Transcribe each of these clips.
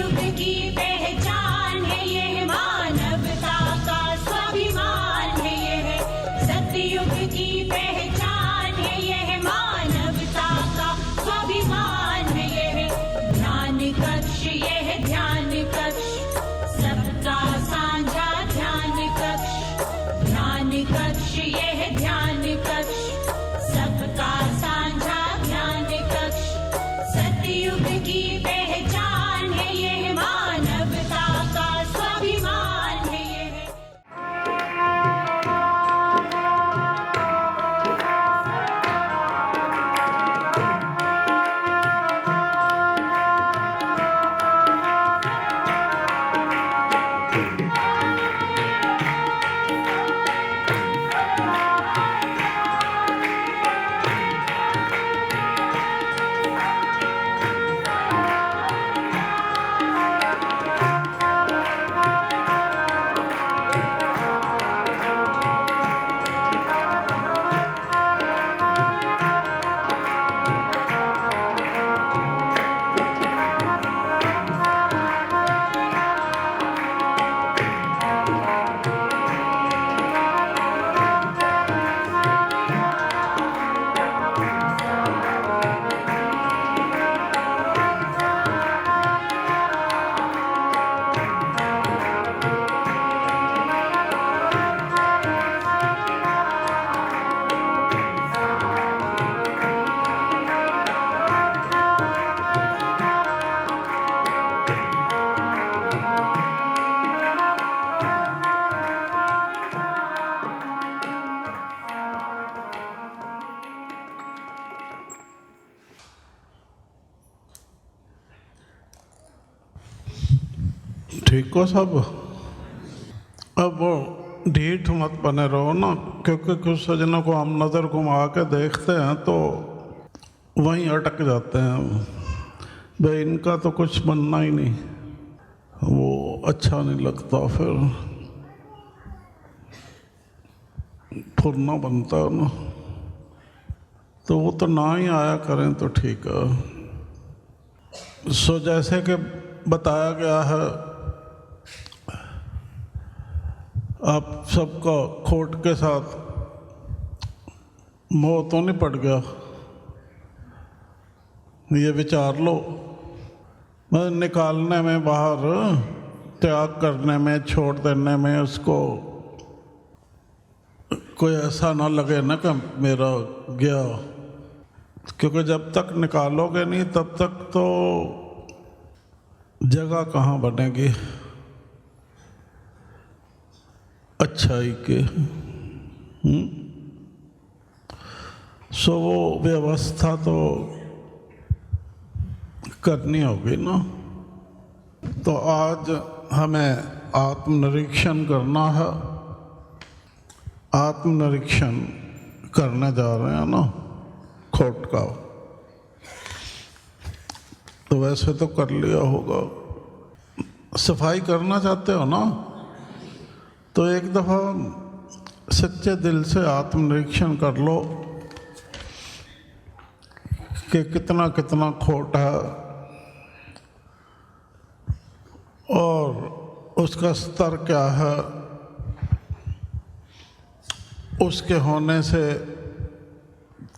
सतयुग की पहचान है यह, मानवता का स्वाभिमान है यह। सतयुग की पहचान है यह, मानवता का स्वाभिमान है यह। ध्यान कक्ष यह ध्यान कक्ष, सबका साझा ध्यान कक्ष। ध्यान कक्ष यह ध्यान कक्ष, सबका साझा ध्यान कक्ष। सतयुग की पहचान है यह, मानवता का स्वाभिमान है यह। ठीक हो सब? अब वो ढीठ मत बने रहो ना, क्योंकि कुछ सज्जनों को हम नज़र घुमा के देखते हैं तो वहीं अटक जाते हैं। भाई इनका तो कुछ बनना ही नहीं, वो अच्छा नहीं लगता, फिर फुरना बनता है ना। तो वो तो ना ही आया करें तो ठीक है। सो जैसे कि बताया गया है, आप सबका खोट के साथ मोह तो नहीं पड़ गया? ये विचार लो, मतलब निकालने में, बाहर त्याग करने में, छोड़ देने में उसको कोई ऐसा ना लगे ना कि मेरा गया। क्योंकि जब तक निकालोगे नहीं तब तक तो जगह कहाँ बनेगी अच्छाई के। सो वो व्यवस्था तो करनी होगी ना। तो आज हमें आत्मनिरीक्षण करना है। आत्मनिरीक्षण करने जा रहे हैं ना खोट का। तो वैसे तो कर लिया होगा। सफाई करना चाहते हो ना, तो एक दफ़ा सच्चे दिल से आत्मनिरीक्षण कर लो कि कितना कितना खोट है और उसका स्तर क्या है। उसके होने से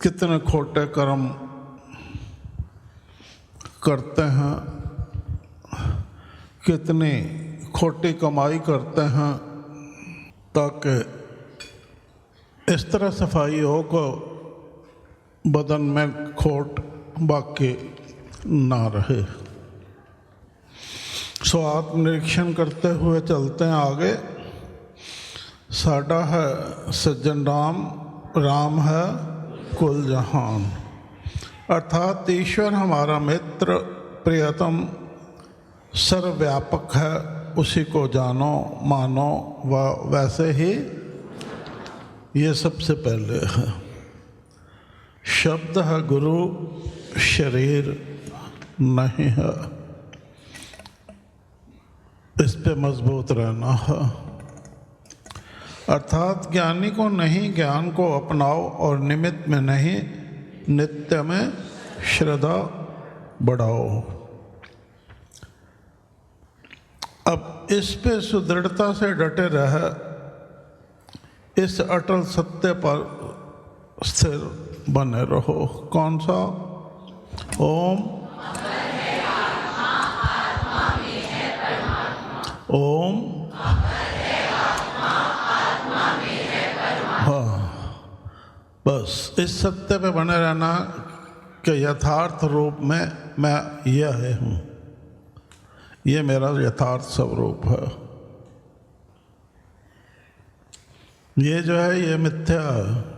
कितने खोटे कर्म करते हैं, कितनी खोटी कमाई करते हैं, ताकि इस तरह सफाई हो को बदन में खोट बाकी ना रहे। सो आत्मनिरीक्षण करते हुए चलते हैं आगे। साडा है सज्जन राम, राम है कुल जहान। अर्थात ईश्वर हमारा मित्र, प्रियतम, सर्वव्यापक है। उसी को जानो, मानो व वैसे ही ये सबसे पहले है। शब्द है गुरु, शरीर नहीं है। इस पे मजबूत रहना है। अर्थात ज्ञानी को नहीं, ज्ञान को अपनाओ और निमित्त में नहीं, नित्य में श्रद्धा बढ़ाओ। अब इस पे सुदृढ़ता से डटे रह, इस अटल सत्य पर स्थिर बने रहो। कौन सा? ओम ओम। हाँ, बस इस सत्य पे बने रहना कि यथार्थ रूप में मैं यह हूँ, ये मेरा यथार्थ स्वरूप है। ये जो है ये मिथ्या है।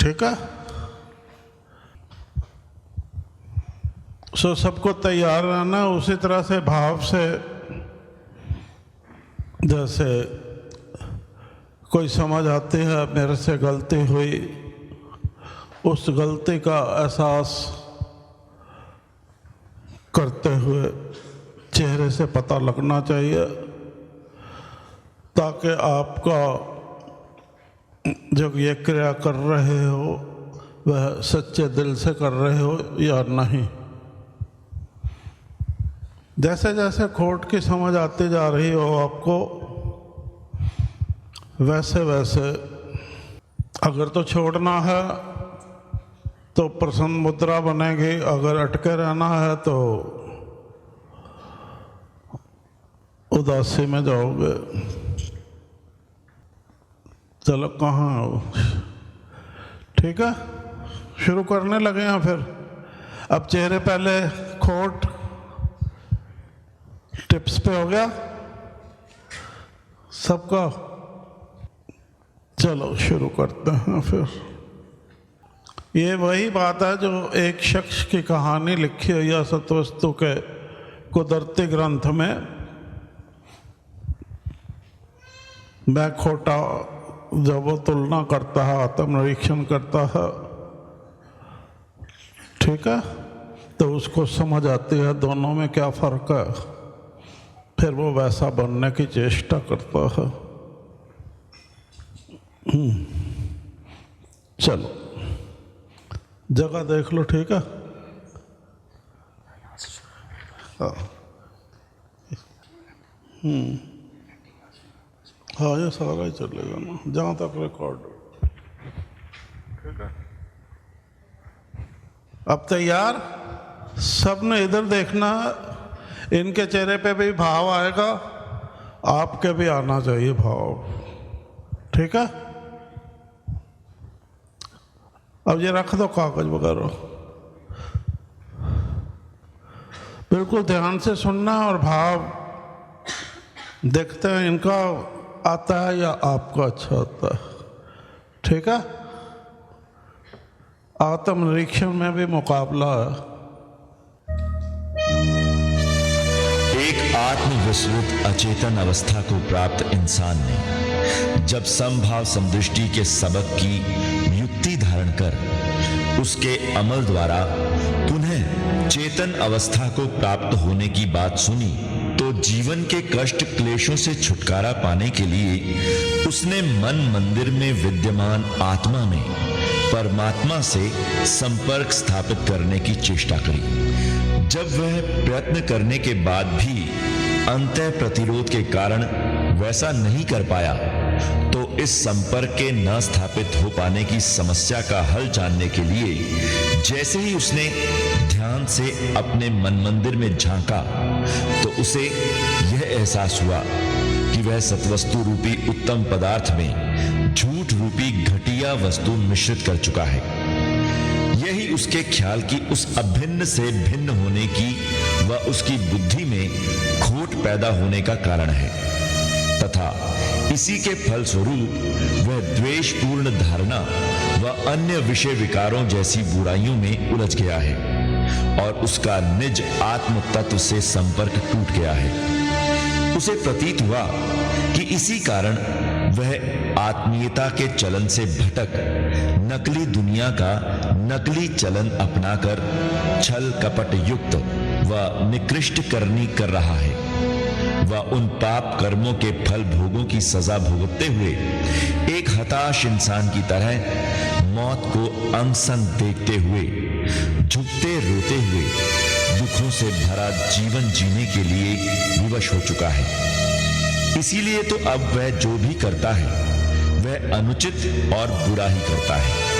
ठीक है? सो सबको तैयार रहना उसी तरह से भाव से, जैसे कोई समझ आती है मेरे से गलती हुई, उस गलती का एहसास करते हुए चेहरे से पता लगना चाहिए, ताकि आपका जब ये क्रिया कर रहे हो वह सच्चे दिल से कर रहे हो या नहीं। जैसे जैसे खोट की समझ आती जा रही हो आपको, वैसे वैसे अगर तो छोड़ना है तो प्रसन्न मुद्रा बनेगी, अगर अटके रहना है तो उदासी में जाओगे। चलो कहाँ हो? ठीक है, शुरू करने लगे हैं फिर। अब चेहरे पहले खोट टिप्स पे हो गया सबका। चलो शुरू करते हैं फिर। ये वही बात है जो एक शख्स की कहानी लिखी हुई है सतवस्तु के कुदरती ग्रंथ में। मैं खोटा जब वो तुलना करता है, आत्मनिरीक्षण करता है, ठीक है, तो उसको समझ आती है दोनों में क्या फर्क है, फिर वो वैसा बनने की चेष्टा करता है। चलो जगह देख लो, ठीक है? हाँ हाँ, ये सारा ही चलेगा ना, जहाँ तक रिकॉर्ड। ठीक है, अब तैयार? सबने इधर देखना, इनके चेहरे पे भी भाव आएगा, आपके भी आना चाहिए भाव। ठीक है? अब ये रख दो कागज वगैरह, बिल्कुल ध्यान से सुनना और भाव देखते हैं इनका आता है या आपका अच्छा आता है। ठीक है? आत्मनिरीक्षण में भी मुकाबला है। एक आत्मविस्मृत अचेतन अवस्था को प्राप्त इंसान ने जब समभाव समदृष्टि के सबक की युक्ति धारण कर उसके अमल द्वारा पुनः चेतन अवस्था को प्राप्त होने की बात सुनी, तो जीवन के कष्ट क्लेशों से छुटकारा पाने के लिए उसने मन मंदिर में विद्यमान आत्मा में परमात्मा से संपर्क स्थापित करने की चेष्टा करी। जब वह प्रयत्न करने के बाद भी अंतः प्रतिरोध के कारण वैसा नहीं कर पाया, तो इस संपर्क के न स्थापित हो पाने की समस्या का हल जानने के लिए जैसे ही उसने ध्यान से अपने मन मंदिर में झांका, तो उसे यह एहसास हुआ कि वह सत्वस्तु रूपी उत्तम पदार्थ में झूठ रूपी घटिया वस्तु मिश्रित कर चुका है। यही उसके ख्याल की उस अभिन्न से भिन्न होने की व उसकी बुद्धि में खोट पैदा होने का कारण है, तथा इसी के फलस्वरूप वह द्वेषपूर्ण धारणा व अन्य विषय विकारों जैसी बुराइयों में उलझ गया है और उसका निज आत्म तत्व से संपर्क टूट गया है। उसे प्रतीत हुआ कि इसी कारण वह आत्मीयता के चलन से भटक नकली दुनिया का नकली चलन अपनाकर छल कपट युक्त व निकृष्ट करनी कर रहा है। वह उन पाप कर्मों के फल भोगों की सजा भुगतते हुए एक हताश इंसान की तरह मौत को अंग संग देखते हुए झुकते रोते हुए दुखों से भरा जीवन जीने के लिए विवश हो चुका है। इसीलिए तो अब वह जो भी करता है वह अनुचित और बुरा ही करता है।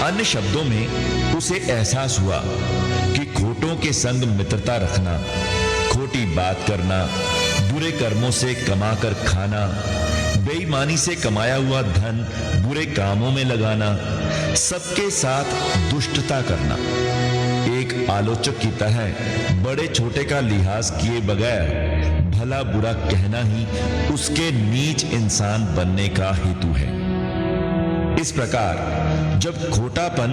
अन्य शब्दों में उसे एहसास हुआ कि खोटों के संग मित्रता रखना, खोटी बात करना, बुरे कर्मों से कमाकर खाना, बेईमानी से कमाया हुआ धन बुरे कामों में लगाना, सबके साथ दुष्टता करना, एक आलोचक की तरह बड़े छोटे का लिहाज किए बगैर भला बुरा कहना ही उसके नीच इंसान बनने का हेतु है। इस प्रकार जब खोटापन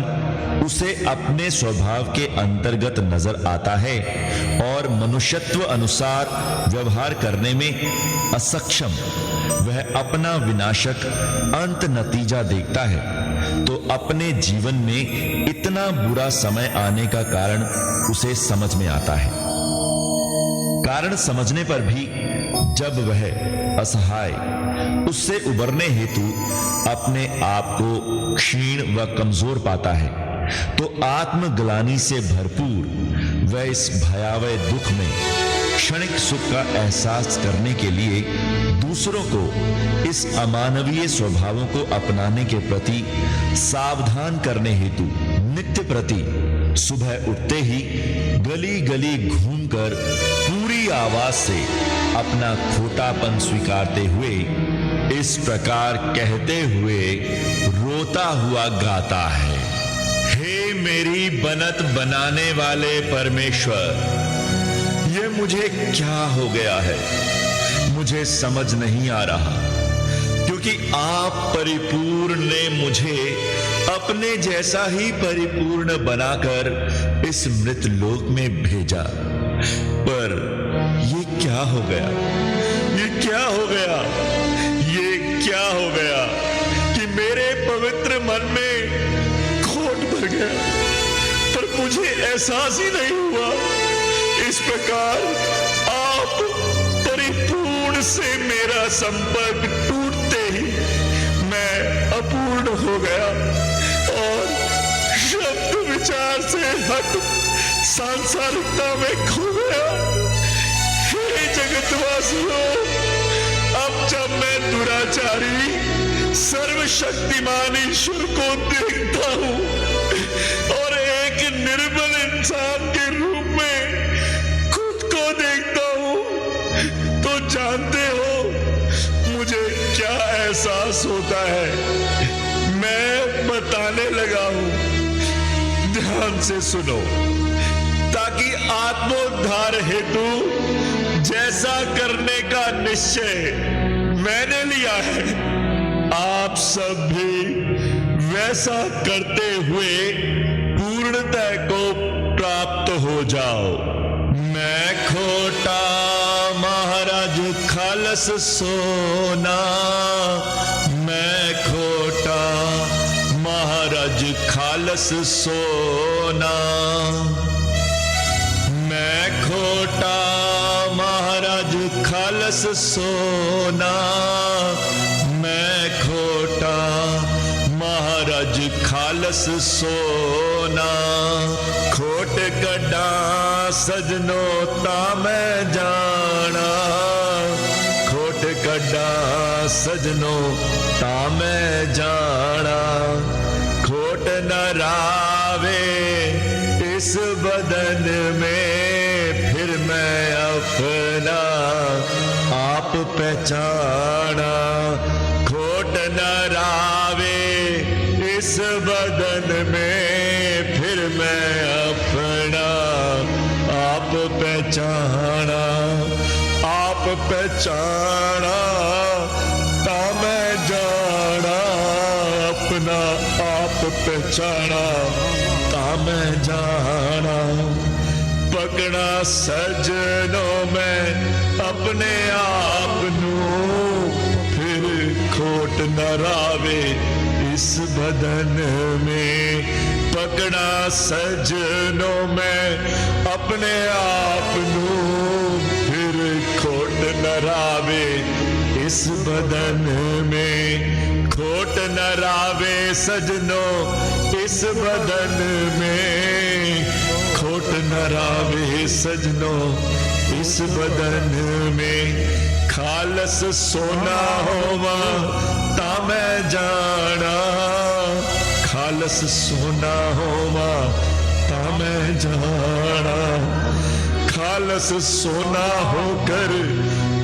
उसे अपने स्वभाव के अंतर्गत नजर आता है और मनुष्यत्व अनुसार व्यवहार करने में असक्षम वह अपना विनाशक अंत नतीजा देखता है, तो अपने जीवन में इतना बुरा समय आने का कारण उसे समझ में आता है। कारण समझने पर भी जब वह असहाय उससे उबरने हेतु अपने आप को क्षीण व कमजोर पाता है, तो आत्मग्लानि से भरपूर वह इस भयावह दुख में क्षणिक सुख का एहसास करने के लिए दूसरों को इस अमानवीय स्वभावों को अपनाने के प्रति सावधान करने हेतु नित्य प्रति सुबह उठते ही गली गली घूमकर पूरी आवाज से अपना खोटापन स्वीकारते हुए इस प्रकार कहते हुए रोता हुआ गाता है, हे मेरी बनत बनाने वाले परमेश्वर, ये मुझे क्या हो गया है, मुझे समझ नहीं आ रहा, क्योंकि आप परिपूर्ण ने मुझे अपने जैसा ही परिपूर्ण बनाकर इस मृत लोक में भेजा। पर ये क्या हो गया, ये क्या हो गया, ये क्या हो गया कि मेरे पवित्र मन में खोट भर गया, पर मुझे एहसास ही नहीं हुआ। इस प्रकार आप परिपूर्ण से मेरा संपर्क टूटते ही मैं अपूर्ण हो गया और शब्द विचार से हट सांसारिकता में खो गया। हे जगतवासियों, अब जब मैं दुराचारी सर्वशक्तिमान ईश्वर को देखता हूं और एक निर्बल इंसान के रूप में खुद को देखता हूं, तो जानते हो मुझे क्या एहसास होता है। मैं बताने लगा हूं, ध्यान से सुनो, ताकि आत्मोद्धार हेतु जैसा करने का निश्चय मैंने लिया है, आप सब भी वैसा करते हुए पूर्णता को प्राप्त हो जाओ। मैं खोटा महाराज खालस सोना, मैं खोटा महाराज खालस सोना, मैं खोटा महाराज खालस सोना, मैं खोटा महाराज खालस सोना, खोट कड्डा सजनो ता मैं जाना, खोट कड्डा सजनो ता मैं जाना, खोट न रावे इस बदन में फिर मैं अपना आप पहचाना, खोट न रावे इस बदन में फिर मैं अपना आप पहचाना, आप पहचाना ता मैं जाना, अपना आप पहचाना ता मैं जाना, पकड़ा सजनों में अपने आप नू फिर खोट न रावे इस बदन में, पकड़ा सजनों में अपने आप नू फिर खोट न रावे इस बदन में, खोट न रावे सजनों इस बदन में। न रावे सजनो इस बदन में, खालस सोना होवा ता मैं जाना, खालस सोना होवा ता मैं जाना, खालस सोना होकर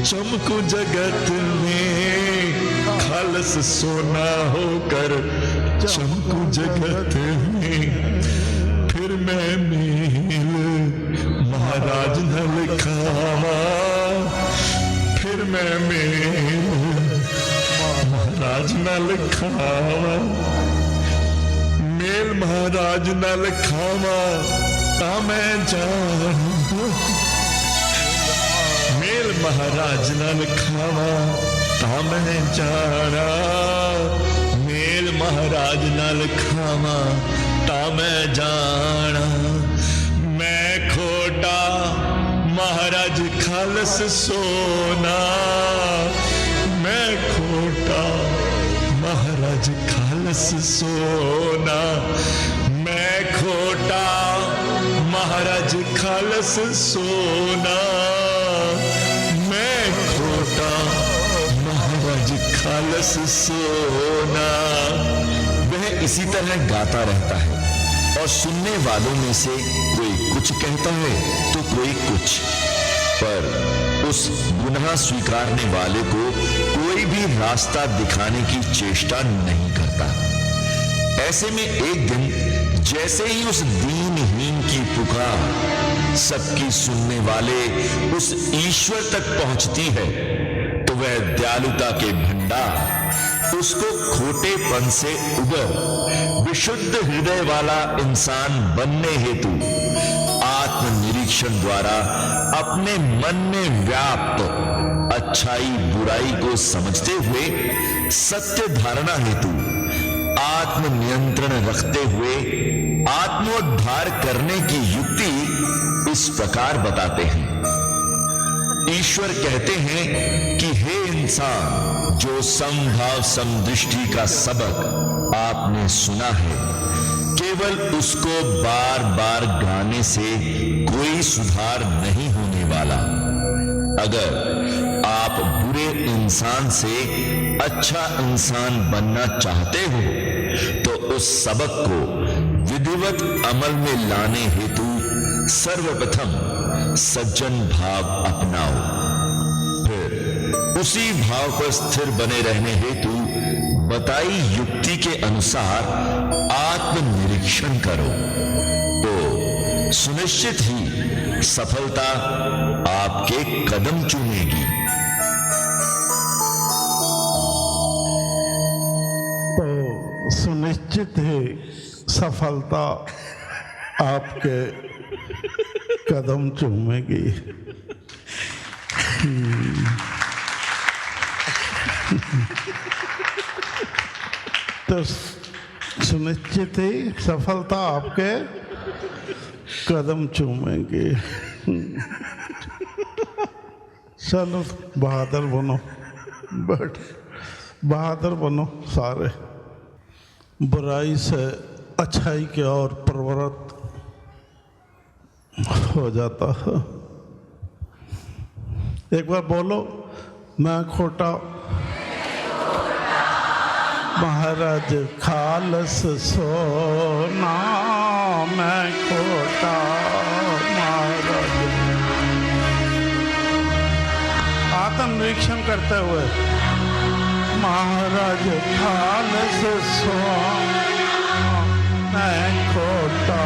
चमकू जगत में, खालस सोना होकर चमकू जगत में, फिर मैं मेल महाराज न लिखावा, फिर मैं मेल महाराज न लिखावा, मेल महाराज न लिखावा ता मैं जाना, मेल महाराज न लिखावा ता मैं जाना, मेल महाराज न लिखावा ता मैं जाना, मैं खोटा महाराज खालस सोना, मैं खोटा महाराज खालस सोना, मैं खोटा महाराज खालस सोना, मैं खोटा महाराज खालस सोना। वह इसी तरह गाता रहता है और सुनने वालों में से कोई कुछ कहता है तो कोई कुछ, पर उस गुनाह स्वीकारने वाले को कोई भी रास्ता दिखाने की चेष्टा नहीं करता। ऐसे में एक दिन जैसे ही उस दीनहीन की पुकार सबकी सुनने वाले उस ईश्वर तक पहुंचती है, तो वह दयालुता के भंडार उसको खोटेपन से उबर विशुद्ध हृदय वाला इंसान बनने हेतु आत्मनिरीक्षण द्वारा अपने मन में व्याप्त अच्छाई बुराई को समझते हुए सत्य धारणा हेतु आत्म नियंत्रण रखते हुए आत्मोद्धार करने की युक्ति इस प्रकार बताते हैं। ईश्वर कहते हैं कि हे इंसान, जो समभाव समदृष्टि का सबक आपने सुना है, केवल उसको बार बार गाने से कोई सुधार नहीं होने वाला। अगर आप बुरे इंसान से अच्छा इंसान बनना चाहते हो तो उस सबक को विधिवत अमल में लाने हेतु सर्वप्रथम सज्जन भाव अपनाओ, फिर उसी भाव पर स्थिर बने रहने हेतु बताई युक्ति के अनुसार आत्मनिरीक्षण करो, तो सुनिश्चित ही सफलता आपके कदम चूमेगी। तो सुनिश्चित ही सफलता आपके कदम चूमेगी। तो सुनिश्चित ही सफलता आपके कदम चूमेगी। चलो बहादुर बनो, बैठ बहादुर बनो सारे। बुराई से अच्छाई की ओर प्रवृत्त हो जाता है। एक बार बोलो, मैं खोटा महाराज खालस सोना, मैं खोटा महाराज। आत्मनिरीक्षण करते हुए महाराज खालस सोना, मैं खोटा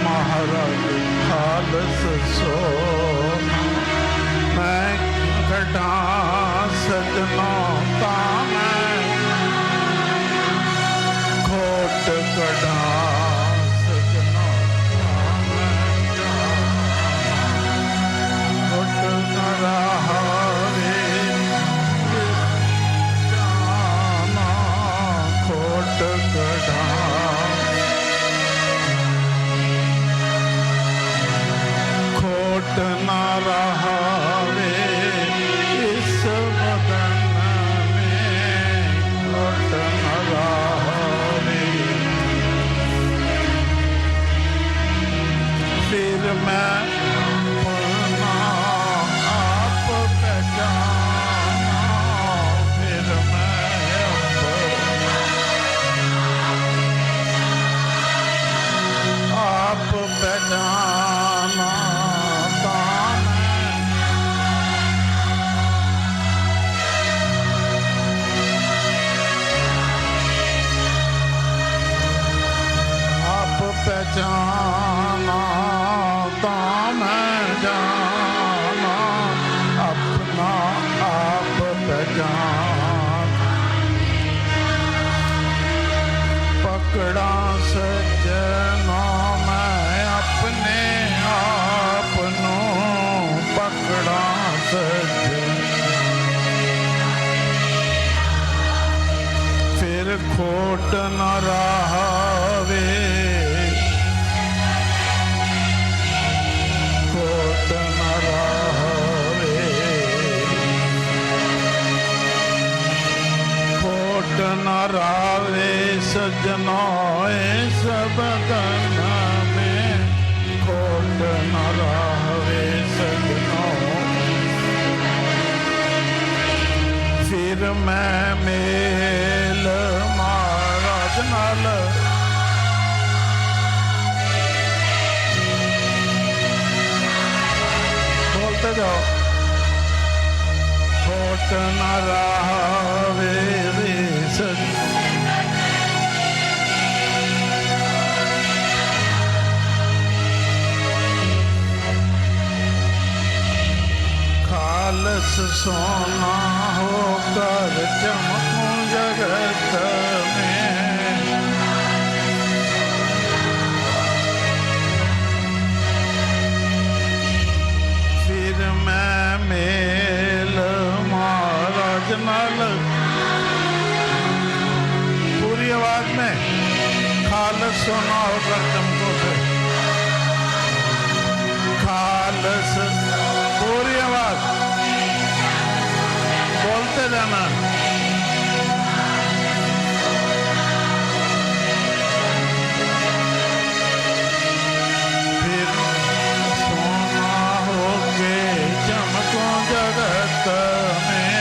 महाराज खालस सोना, मैं घटा सजना ता मैं खोट कड़ा सजना ता मैं खोट कड़ा रे जाना, खोट कड़ा मैं अपना आप पहचाना, फिर मैं आप पहचाना तां आप पहचाना तां मैं जाना, अपना आप पहचान पकड़ा सजना मैं अपने आप नूं पकड़ा सजन, फिर खोट न रहावे, खोट न रहावे, खोट न रहावे सजनों सबदन में, खोट न रहावे सजनों, फिर मैं मेल महाराज नाल बोलते जाओ, खोट न रहावे रे सजनों, खालस सोना होकर चमकूं जगत में, फिर मैं मेल महाराज नाल, पूरी आवाज में, खालस सोना होकर चमकूं से, खालस पूरी आवाज बोलते जाना, फिर सोना होके चमकों जगत में,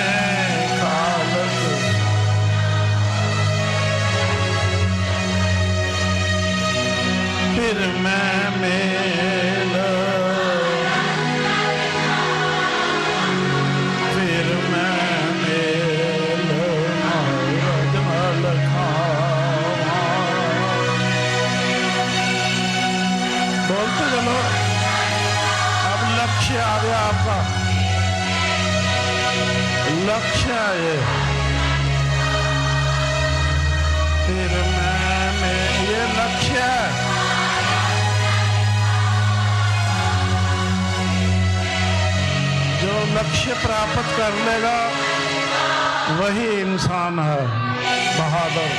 खालस फिर मैं मेल, फिर मैं मेल महाराज नाल खावां, बोलते चलो। अब लक्ष्य आ गया आपका, लक्ष्य है फिर मैं ये लक्ष्य है, जो लक्ष्य प्राप्त कर लेगा वही इंसान है बहादुर।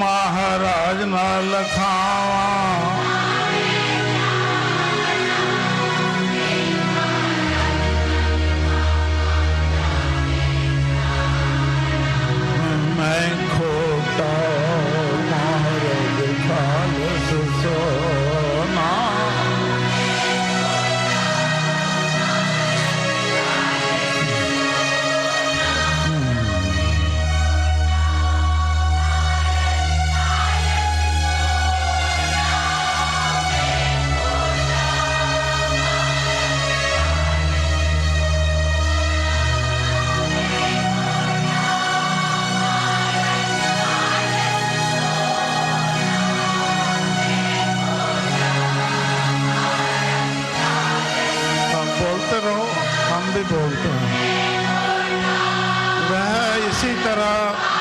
महाराज नाल खावां मैं खोटा महाराज खालस सोना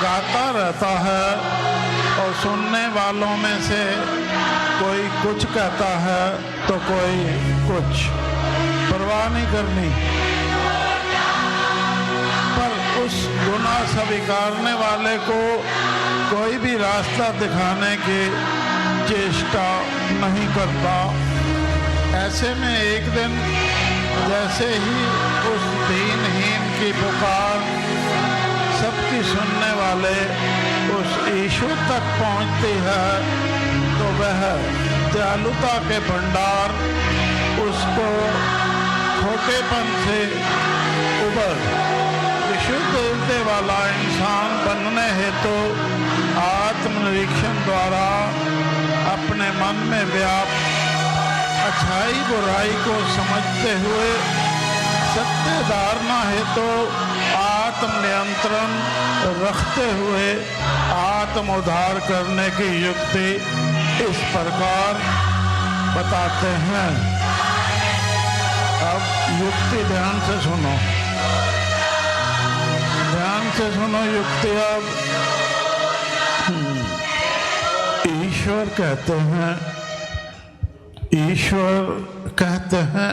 गाता रहता है और सुनने वालों में से कोई कुछ कहता है तो कोई कुछ, परवाह नहीं करनी। पर उस गुनाह स्वीकारने वाले को कोई भी रास्ता दिखाने की चेष्टा नहीं करता। ऐसे में एक दिन जैसे ही उस दीनहीन की पुकार सबकी सुनने वाले उस ईश्वर तक पहुंचती है तो वह दयालुता के भंडार उसको खोटेपन से उबर विशुद्ध हृदय वाला इंसान बनने हेतु आत्मनिरीक्षण द्वारा अपने मन में व्याप्त अच्छाई बुराई को समझते हुए सत्य धारणा हेतु आत्मनियंत्रण रखते हुए आत्म उद्धार करने की युक्ति इस प्रकार बताते हैं। अब युक्ति ध्यान से सुनो, ध्यान से सुनो युक्ति। अब ईश्वर कहते हैं, ईश्वर कहते हैं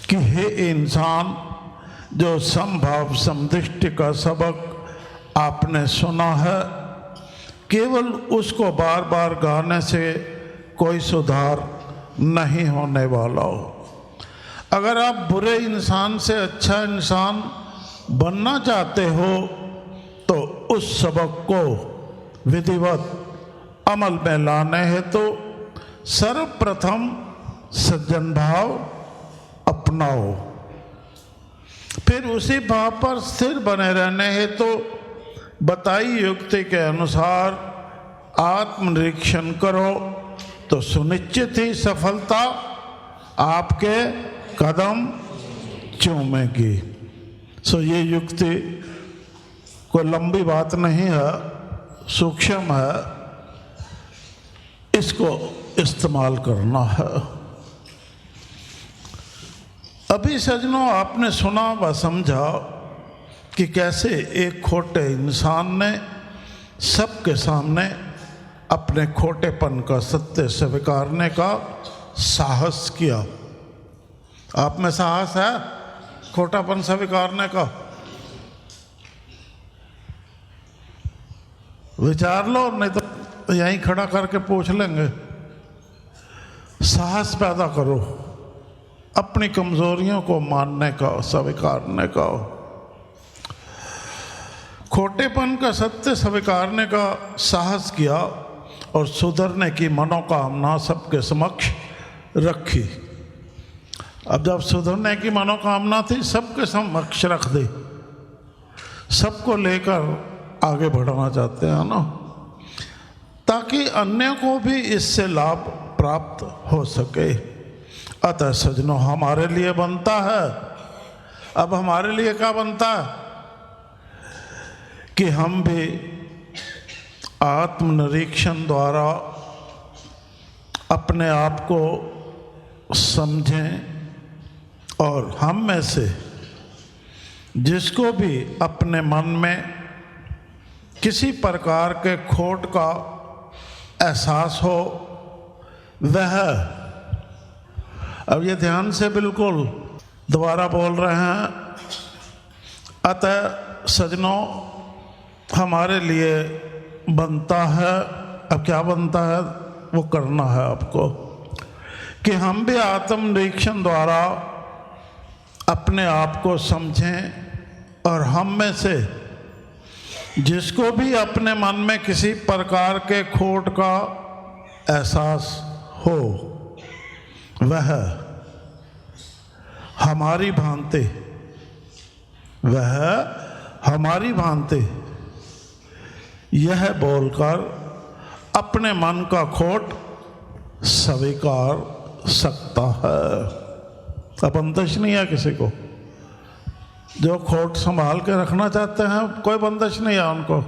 कि हे इंसान, जो समभाव समदृष्टि का सबक आपने सुना है, केवल उसको बार बार गाने से कोई सुधार नहीं होने वाला हो। अगर आप बुरे इंसान से अच्छा इंसान बनना चाहते हो तो उस सबक को विधिवत अमल में लाने हेतु सर्वप्रथम सज्जन भाव अपनाओ। फिर उसी भाव पर स्थिर बने रहने हेतु बताई युक्ति के अनुसार आत्मनिरीक्षण करो तो सुनिश्चित ही सफलता आपके कदम चूमेगी। सो ये युक्ति कोई लंबी बात नहीं है, सूक्ष्म है, इसको इस्तेमाल करना है। अभी सज्जनों आपने सुना व समझा कि कैसे एक खोटे इंसान ने सबके सामने अपने खोटेपन का सत्य स्वीकारने का साहस किया। आप में साहस है खोटापन स्वीकारने का? विचार लो, नहीं तो यहीं खड़ा करके पूछ लेंगे। साहस पैदा करो अपनी कमजोरियों को मानने का, स्वीकारने का। खोटेपन का सत्य स्वीकारने का साहस किया और सुधरने की मनोकामना सबके समक्ष रखी। अब जब सुधरने की मनोकामना थी, सबके समक्ष रख दी, सबको लेकर आगे बढ़ना चाहते हैं ना, ताकि अन्य को भी इससे लाभ प्राप्त हो सके। अतः सज्जनों हमारे लिए बनता है, अब हमारे लिए क्या बनता है कि हम भी आत्मनिरीक्षण द्वारा अपने आप को समझें और हम में से जिसको भी अपने मन में किसी प्रकार के खोट का एहसास हो वह, अब ये ध्यान से बिल्कुल दोबारा बोल रहे हैं, अतः सज्जनों हमारे लिए बनता है, अब क्या बनता है वो करना है आपको, कि हम भी आत्मनिरीक्षण द्वारा अपने आप को समझें और हम में से जिसको भी अपने मन में किसी प्रकार के खोट का एहसास हो वह हमारी भांति, वह हमारी भांति यह बोलकर अपने मन का खोट स्वीकार सकता है। अब बंदिश नहीं है किसी को, जो खोट संभाल के रखना चाहते हैं कोई बंदिश नहीं है उनको।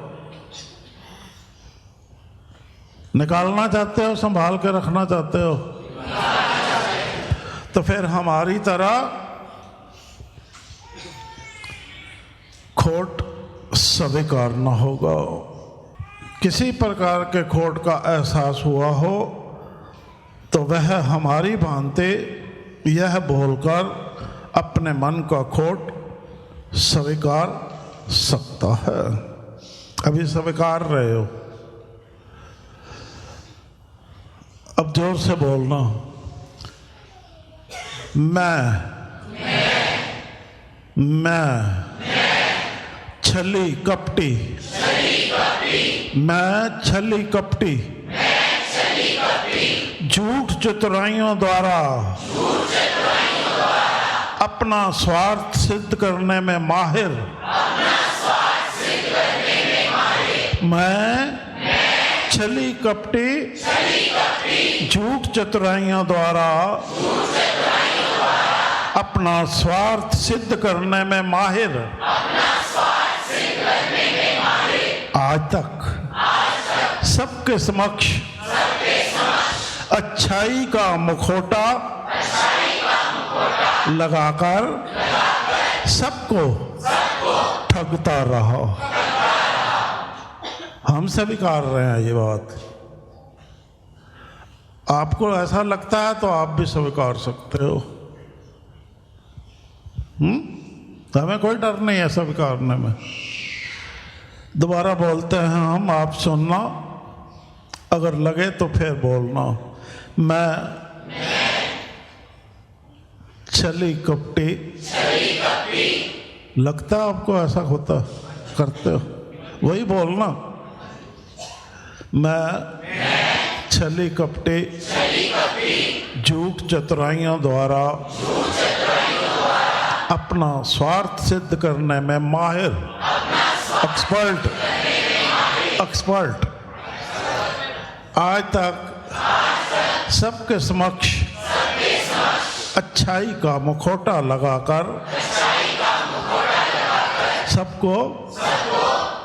निकालना चाहते हो, संभाल के रखना चाहते हो, तो फिर हमारी तरह खोट स्वीकारना होगा। किसी प्रकार के खोट का एहसास हुआ हो तो वह हमारी भांति यह बोलकर अपने मन का खोट स्वीकार सकता है। अभी स्वीकार रहे हो, अब जोर से बोलना। मैं छली कपटी, मैं छली कपटी, झूठ चतुराइयों द्वारा अपना स्वार्थ सिद्ध करने में माहिर, मैं छली कपटी, झूठ चतुराइयों द्वारा अपना स्वार्थ सिद्ध करने में माहिर, आज तक सबके समक्ष अच्छाई का मुखौटा लगाकर सबको ठगता रहा। हम स्वीकार रहे हैं ये बात। आपको ऐसा लगता है तो आप भी स्वीकार सकते हो। हमें कोई डर नहीं है स्वीकारने में। दोबारा बोलते हैं हम, आप सुनना, अगर लगे तो फिर बोलना। मैं छली कपटी, लगता है आपको ऐसा होता करते हो, वही बोलना। मैं छली कपटी, झूठ चतुराइयों द्वारा अपना स्वार्थ सिद्ध करने में माहिर, एक्सपर्ट, आज तक सबके समक्ष अच्छाई का मुखौटा लगाकर सबको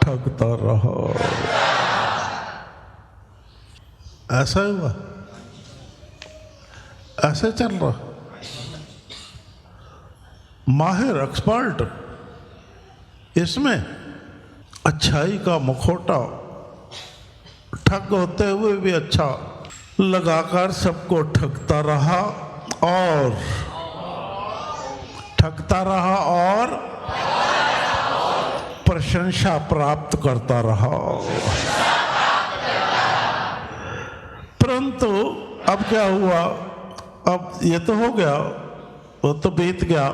ठगता रहा। ऐसा हुआ, ऐसे चल रहा। माहिर, एक्सपर्ट, इसमें अच्छाई का मुखौटा ठग होते हुए भी अच्छा लगाकर सबको ठगता रहा और प्रशंसा प्राप्त करता रहा। परंतु अब क्या हुआ? अब ये तो हो गया, वो तो बीत गया,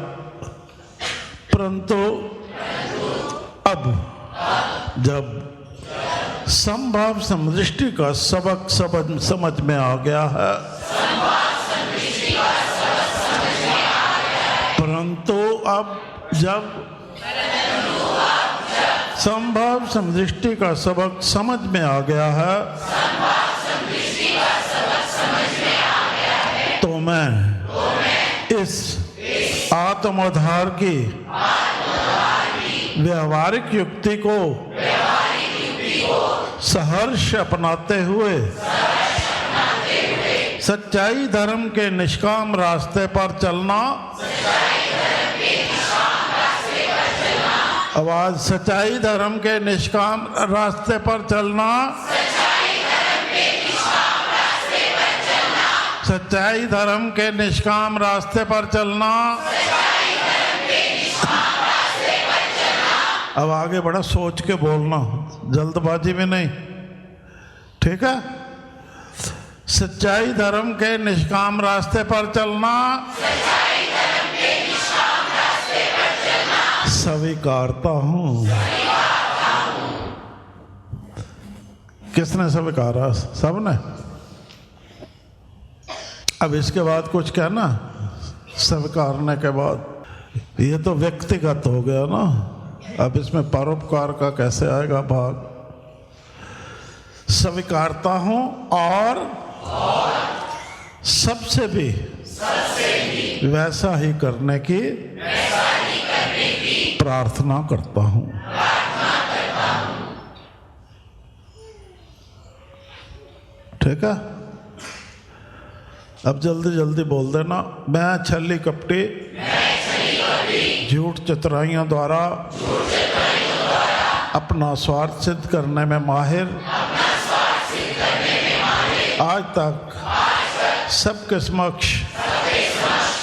परंतु अब जब संभाव समदृष्टि का सबक समझ में आ गया है, परंतु अब जब संभाव समदृष्टि का सबक समझ में आ गया है, तो मैं इस आत्मोद्धार की व्यवहारिक युक्ति को सहर्ष अपनाते हुए सच्चाई धर्म के निष्काम रास्ते पर चलना, आवाज, सच्चाई धर्म के निष्काम रास्ते पर चलना, सच्चाई धर्म के निष्काम रास्ते पर चलना। अब आगे बड़ा सोच के बोलना, जल्दबाजी में नहीं, ठीक है? सच्चाई धर्म के निष्काम रास्ते पर चलना, स्वीकारता हूँ। किसने स्वीकारा? सबने। अब इसके बाद कुछ कहना? स्वीकारने के बाद ये तो व्यक्तिगत हो गया ना, अब इसमें परोपकार का कैसे आएगा भाग? स्वीकारता हूं और सबसे भी वैसा ही करने की प्रार्थना करता हूं। ठीक है? अब जल्दी जल्दी बोल देना। मैं छली कपटी, झूठ चतुराइयों द्वारा अपना स्वार्थ सिद्ध करने में माहिर, आज तक सबके समक्ष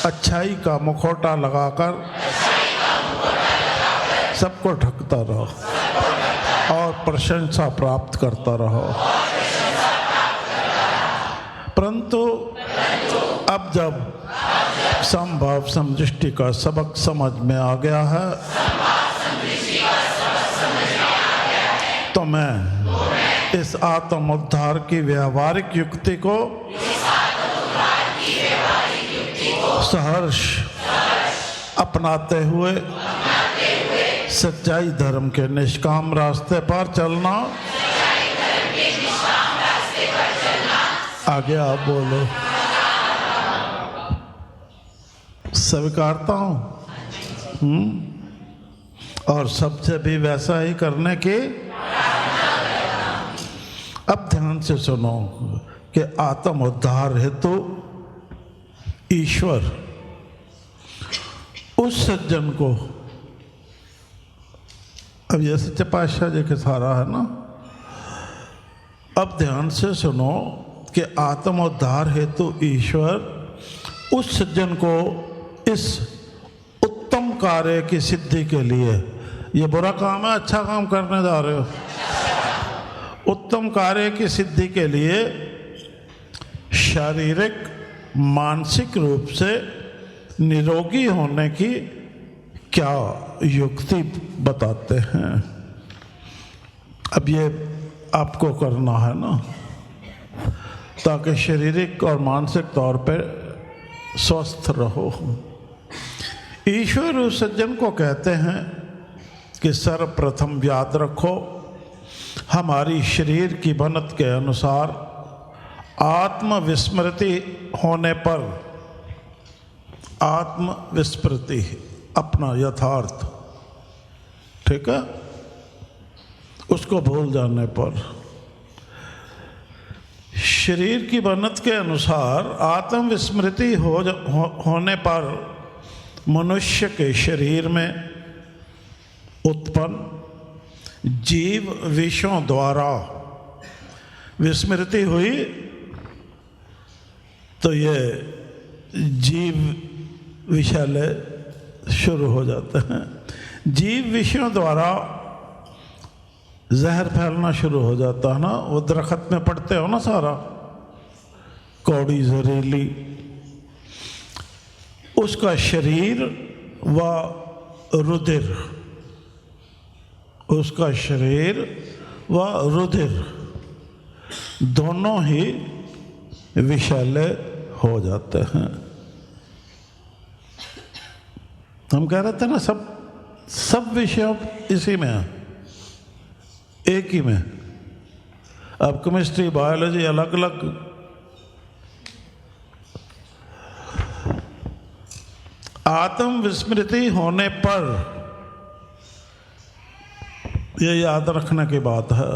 अच्छाई का मुखौटा लगाकर सबको ढकता रहो और प्रशंसा प्राप्त करता रहो। परंतु अब जब समभाव समदृष्टि का सबक समझ में आ गया है तो मैं इस आत्म उद्धार की व्यवहारिक युक्ति को सहर्ष अपनाते हुए सच्चाई धर्म के निष्काम रास्ते पर चलना। आगे आप बोलो। स्वीकारता हूँ और सबसे भी वैसा ही करने की। अब ध्यान से सुनो कि आत्म उद्धार हेतु ईश्वर उस सज्जन को, अब ये सच्चे पातशाह जी के सारा है ना, अब ध्यान से सुनो कि आत्म उद्धार हेतु ईश्वर उस सज्जन को इस उत्तम कार्य की सिद्धि के लिए, ये बुरा काम है, अच्छा काम करने जा रहे हो, उत्तम कार्य की सिद्धि के लिए शारीरिक मानसिक रूप से निरोगी होने की क्या युक्ति बताते हैं। अब ये आपको करना है ना, ताकि शारीरिक और मानसिक तौर पर स्वस्थ रहो। ईश्वर उस सज्जन को कहते हैं कि सर्वप्रथम याद रखो, हमारी शरीर की बनत के अनुसार आत्मविस्मृति होने पर, आत्मविस्मृति अपना यथार्थ, ठीक है, उसको भूल जाने पर, शरीर की बनत के अनुसार आत्मविस्मृति होने पर मनुष्य के शरीर में उत्पन्न जीव विषयों द्वारा विस्मृति हुई तो ये जीव विषालय शुरू हो जाते हैं। जीव विषयों द्वारा जहर फैलना शुरू हो जाता है ना। वो दरख्त में पड़ते हो ना, सारा कौड़ी जहरीली, उसका शरीर व रुधिर, उसका शरीर व रुधिर दोनों ही विषैले हो जाते हैं। हम कह रहे थे ना, सब विषय इसी में है, एक ही में। अब केमिस्ट्री बायोलॉजी अलग अलग, आत्म विस्मृति होने पर ये याद रखने की बात है।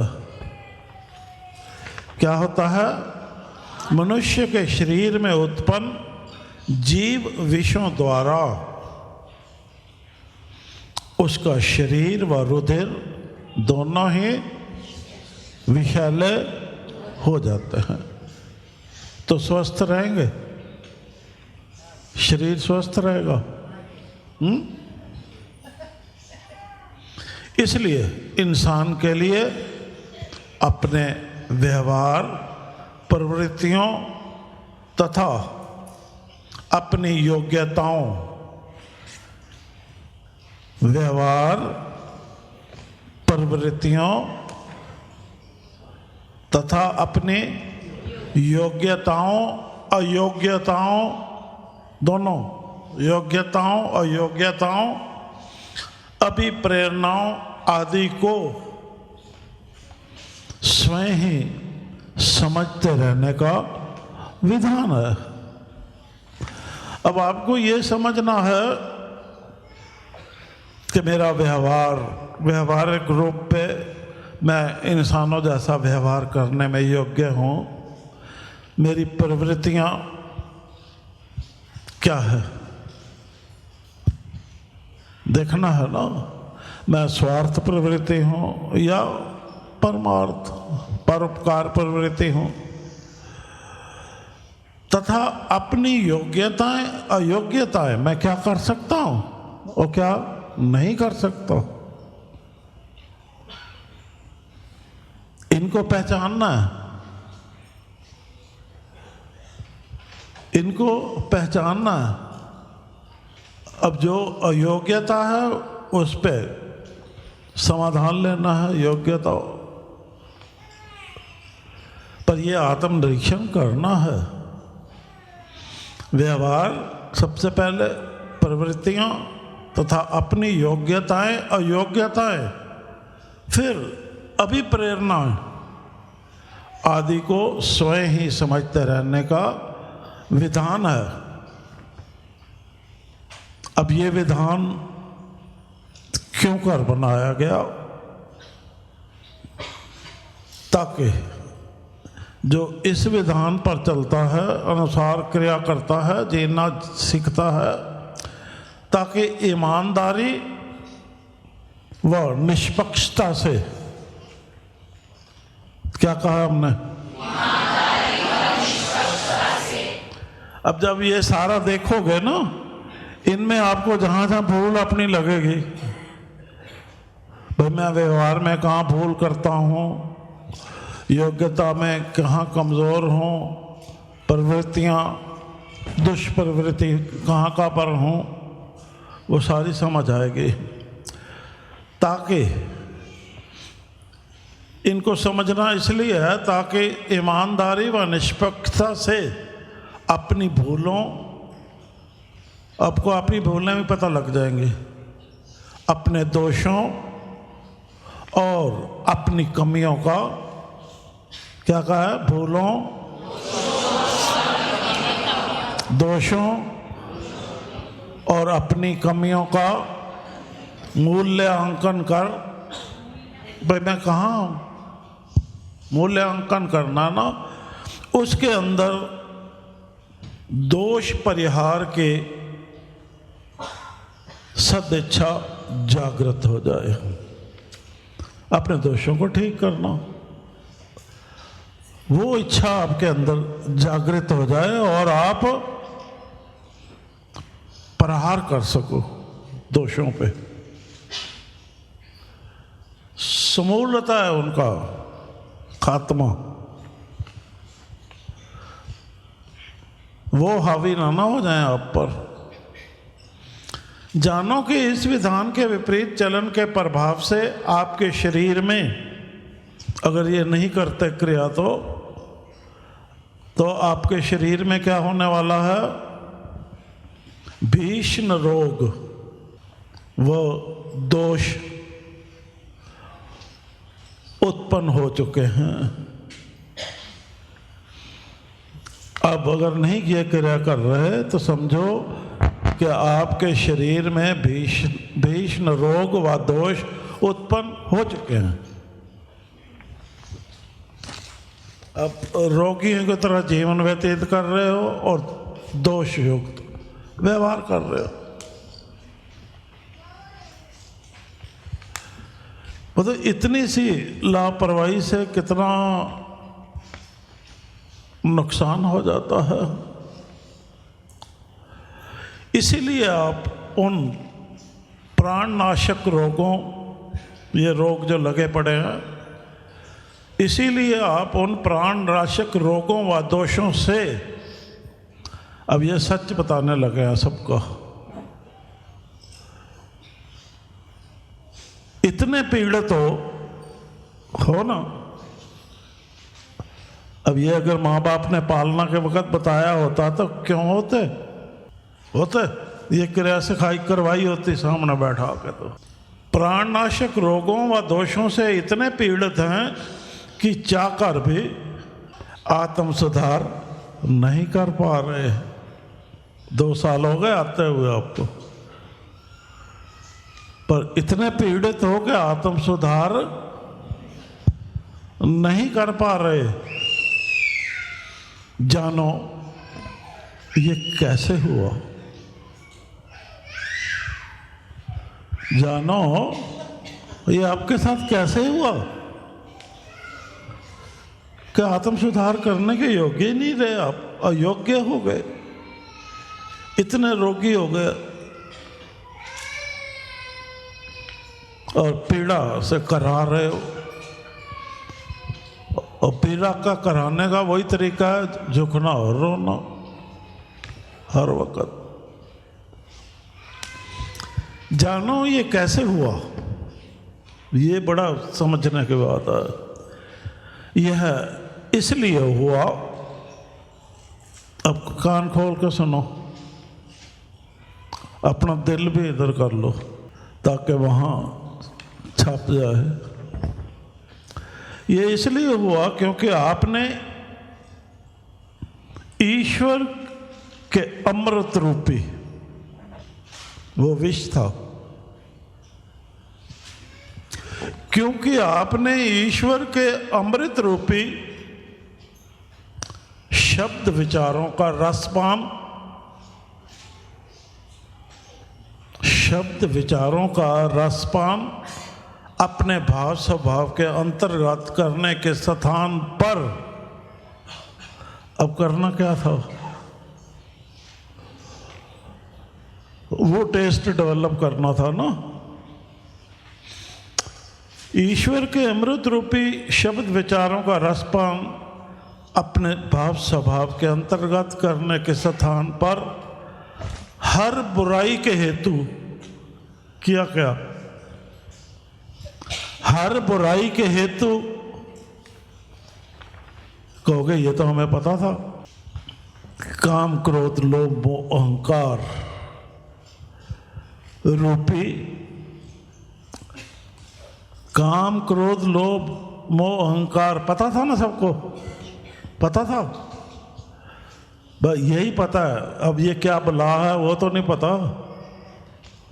क्या होता है? मनुष्य के शरीर में उत्पन्न जीव विषयों द्वारा उसका शरीर व रुधिर दोनों ही विषैले हो जाते हैं। तो स्वस्थ रहेंगे, शरीर स्वस्थ रहेगा। इसलिए इंसान के लिए अपने व्यवहार, प्रवृत्तियों तथा अपनी योग्यताओं, व्यवहार, प्रवृत्तियों तथा अपनी योग्यताओं, अयोग्यताओं, दोनों योग्यताओं, अयोग्यताओं, अभिप्रेरणाओं आदि को स्वयं ही समझते रहने का विधान है। अब आपको ये समझना है कि मेरा व्यवहारिक रूप पे मैं इंसानों जैसा व्यवहार करने में योग्य हूँ। मेरी प्रवृत्तियाँ क्या है देखना है ना। मैं स्वार्थ प्रवृत्ति हूँ या परमार्थ परोपकार प्रवृत्ति हूँ, तथा अपनी योग्यताएं अयोग्यताएं मैं क्या कर सकता हूँ और क्या नहीं कर सकता, इनको पहचानना है। इनको पहचानना है। अब जो अयोग्यता है उस पे समाधान लेना है, योग्यता पर ये आत्मनिरीक्षण करना है। व्यवहार सबसे पहले प्रवृत्तियां तथा अपनी योग्यताएं अयोग्यताएं, फिर अभिप्रेरणाएं आदि को स्वयं ही समझते रहने का विधान है। अब ये विधान क्यों कर बनाया गया? ताकि जो इस विधान पर चलता है, अनुसार क्रिया करता है, जीना सीखता है, ताकि ईमानदारी व निष्पक्षता से, क्या कहा हमने? अब जब ये सारा देखोगे ना, इनमें आपको जहां जहां भूल अपनी लगेगी, भाई मैं व्यवहार में कहाँ भूल करता हूँ, योग्यता में कहाँ कमज़ोर हूँ, प्रवृत्तियाँ दुष्प्रवृत्ति कहाँ का पर हूँ, वो सारी समझ आएगी। ताकि इनको समझना इसलिए है ताकि ईमानदारी व निष्पक्षता से अपनी भूलों, आपको अपनी भूलें भी पता लग जाएंगी, अपने दोषों और अपनी कमियों का, क्या कहा है? भूलों, दोषों और अपनी कमियों का मूल्यांकन कर। भाई मैं कहाँ मूल्यांकन करना ना, उसके अंदर दोष परिहार के सदिच्छा जागृत हो जाए, अपने दोषों को ठीक करना, वो इच्छा आपके अंदर जागृत हो जाए और आप प्रहार कर सको दोषों पे। समूलता है उनका खात्मा, वो हावी ना हो जाए आप पर। जानो कि इस विधान के विपरीत चलन के प्रभाव से आपके शरीर में अगर ये नहीं करते क्रिया तो आपके शरीर में क्या होने वाला है? भीषण रोग व दोष उत्पन्न हो चुके हैं। अब अगर नहीं ये क्रिया कर रहे तो समझो कि आपके शरीर में भीषण रोग व दोष उत्पन्न हो चुके हैं। अब रोगियों की तरह जीवन व्यतीत कर रहे हो और दोष युक्त व्यवहार कर रहे हो। मतलब इतनी सी लापरवाही से कितना नुकसान हो जाता है। इसीलिए आप उन प्राणनाशक रोगों, ये रोग जो लगे पड़े हैं, इसीलिए आप उन प्राणनाशक रोगों व दोषों से, अब ये सच बताने लगे हैं सबको, इतने पीड़ित हो ना। अब ये अगर माँ बाप ने पालना के वक्त बताया होता तो क्यों होते ये क्रिया सिखाई करवाई होती सामने बैठा के। तो प्राणनाशक रोगों व दोषों से इतने पीड़ित हैं कि चाहकर भी आत्म सुधार नहीं कर पा रहे। 2 साल हो गए आते हुए आपको, पर इतने पीड़ित हो के आत्म सुधार नहीं कर पा रहे। जानो ये कैसे हुआ, जानो ये आपके साथ कैसे हुआ? क्या आत्म सुधार करने के योग्य ही नहीं रहे आप? अयोग्य हो गए, इतने रोगी हो गए और पीड़ा से करा रहे हो। और पीड़ा का कराने का वही तरीका है, झुकना और रोना हर वक्त। जानो ये कैसे हुआ, ये बड़ा समझने की बात है। यह इसलिए हुआ, अब कान खोल के सुनो, अपना दिल भी इधर कर लो ताकि वहाँ छप जाए। ये इसलिए हुआ क्योंकि आपने ईश्वर के अमृत रूपी, वो विष था, क्योंकि आपने ईश्वर के अमृत रूपी शब्द विचारों का रसपान, शब्द विचारों का रसपान अपने भाव स्वभाव के अंतर्गत करने के स्थान पर, अब करना क्या था? वो टेस्ट डेवलप करना था ना। ईश्वर के अमृत रूपी शब्द विचारों का रसपान अपने भाव स्वभाव के अंतर्गत करने के स्थान पर हर बुराई के हेतु किया क्या? हर बुराई के हेतु, कहोगे ये तो हमें पता था, काम क्रोध लोभ मोह अहंकार रूपी, काम क्रोध लोभ मोह अहंकार पता था ना सबको, पता था, बस यही पता है। अब ये क्या बला है वो तो नहीं पता,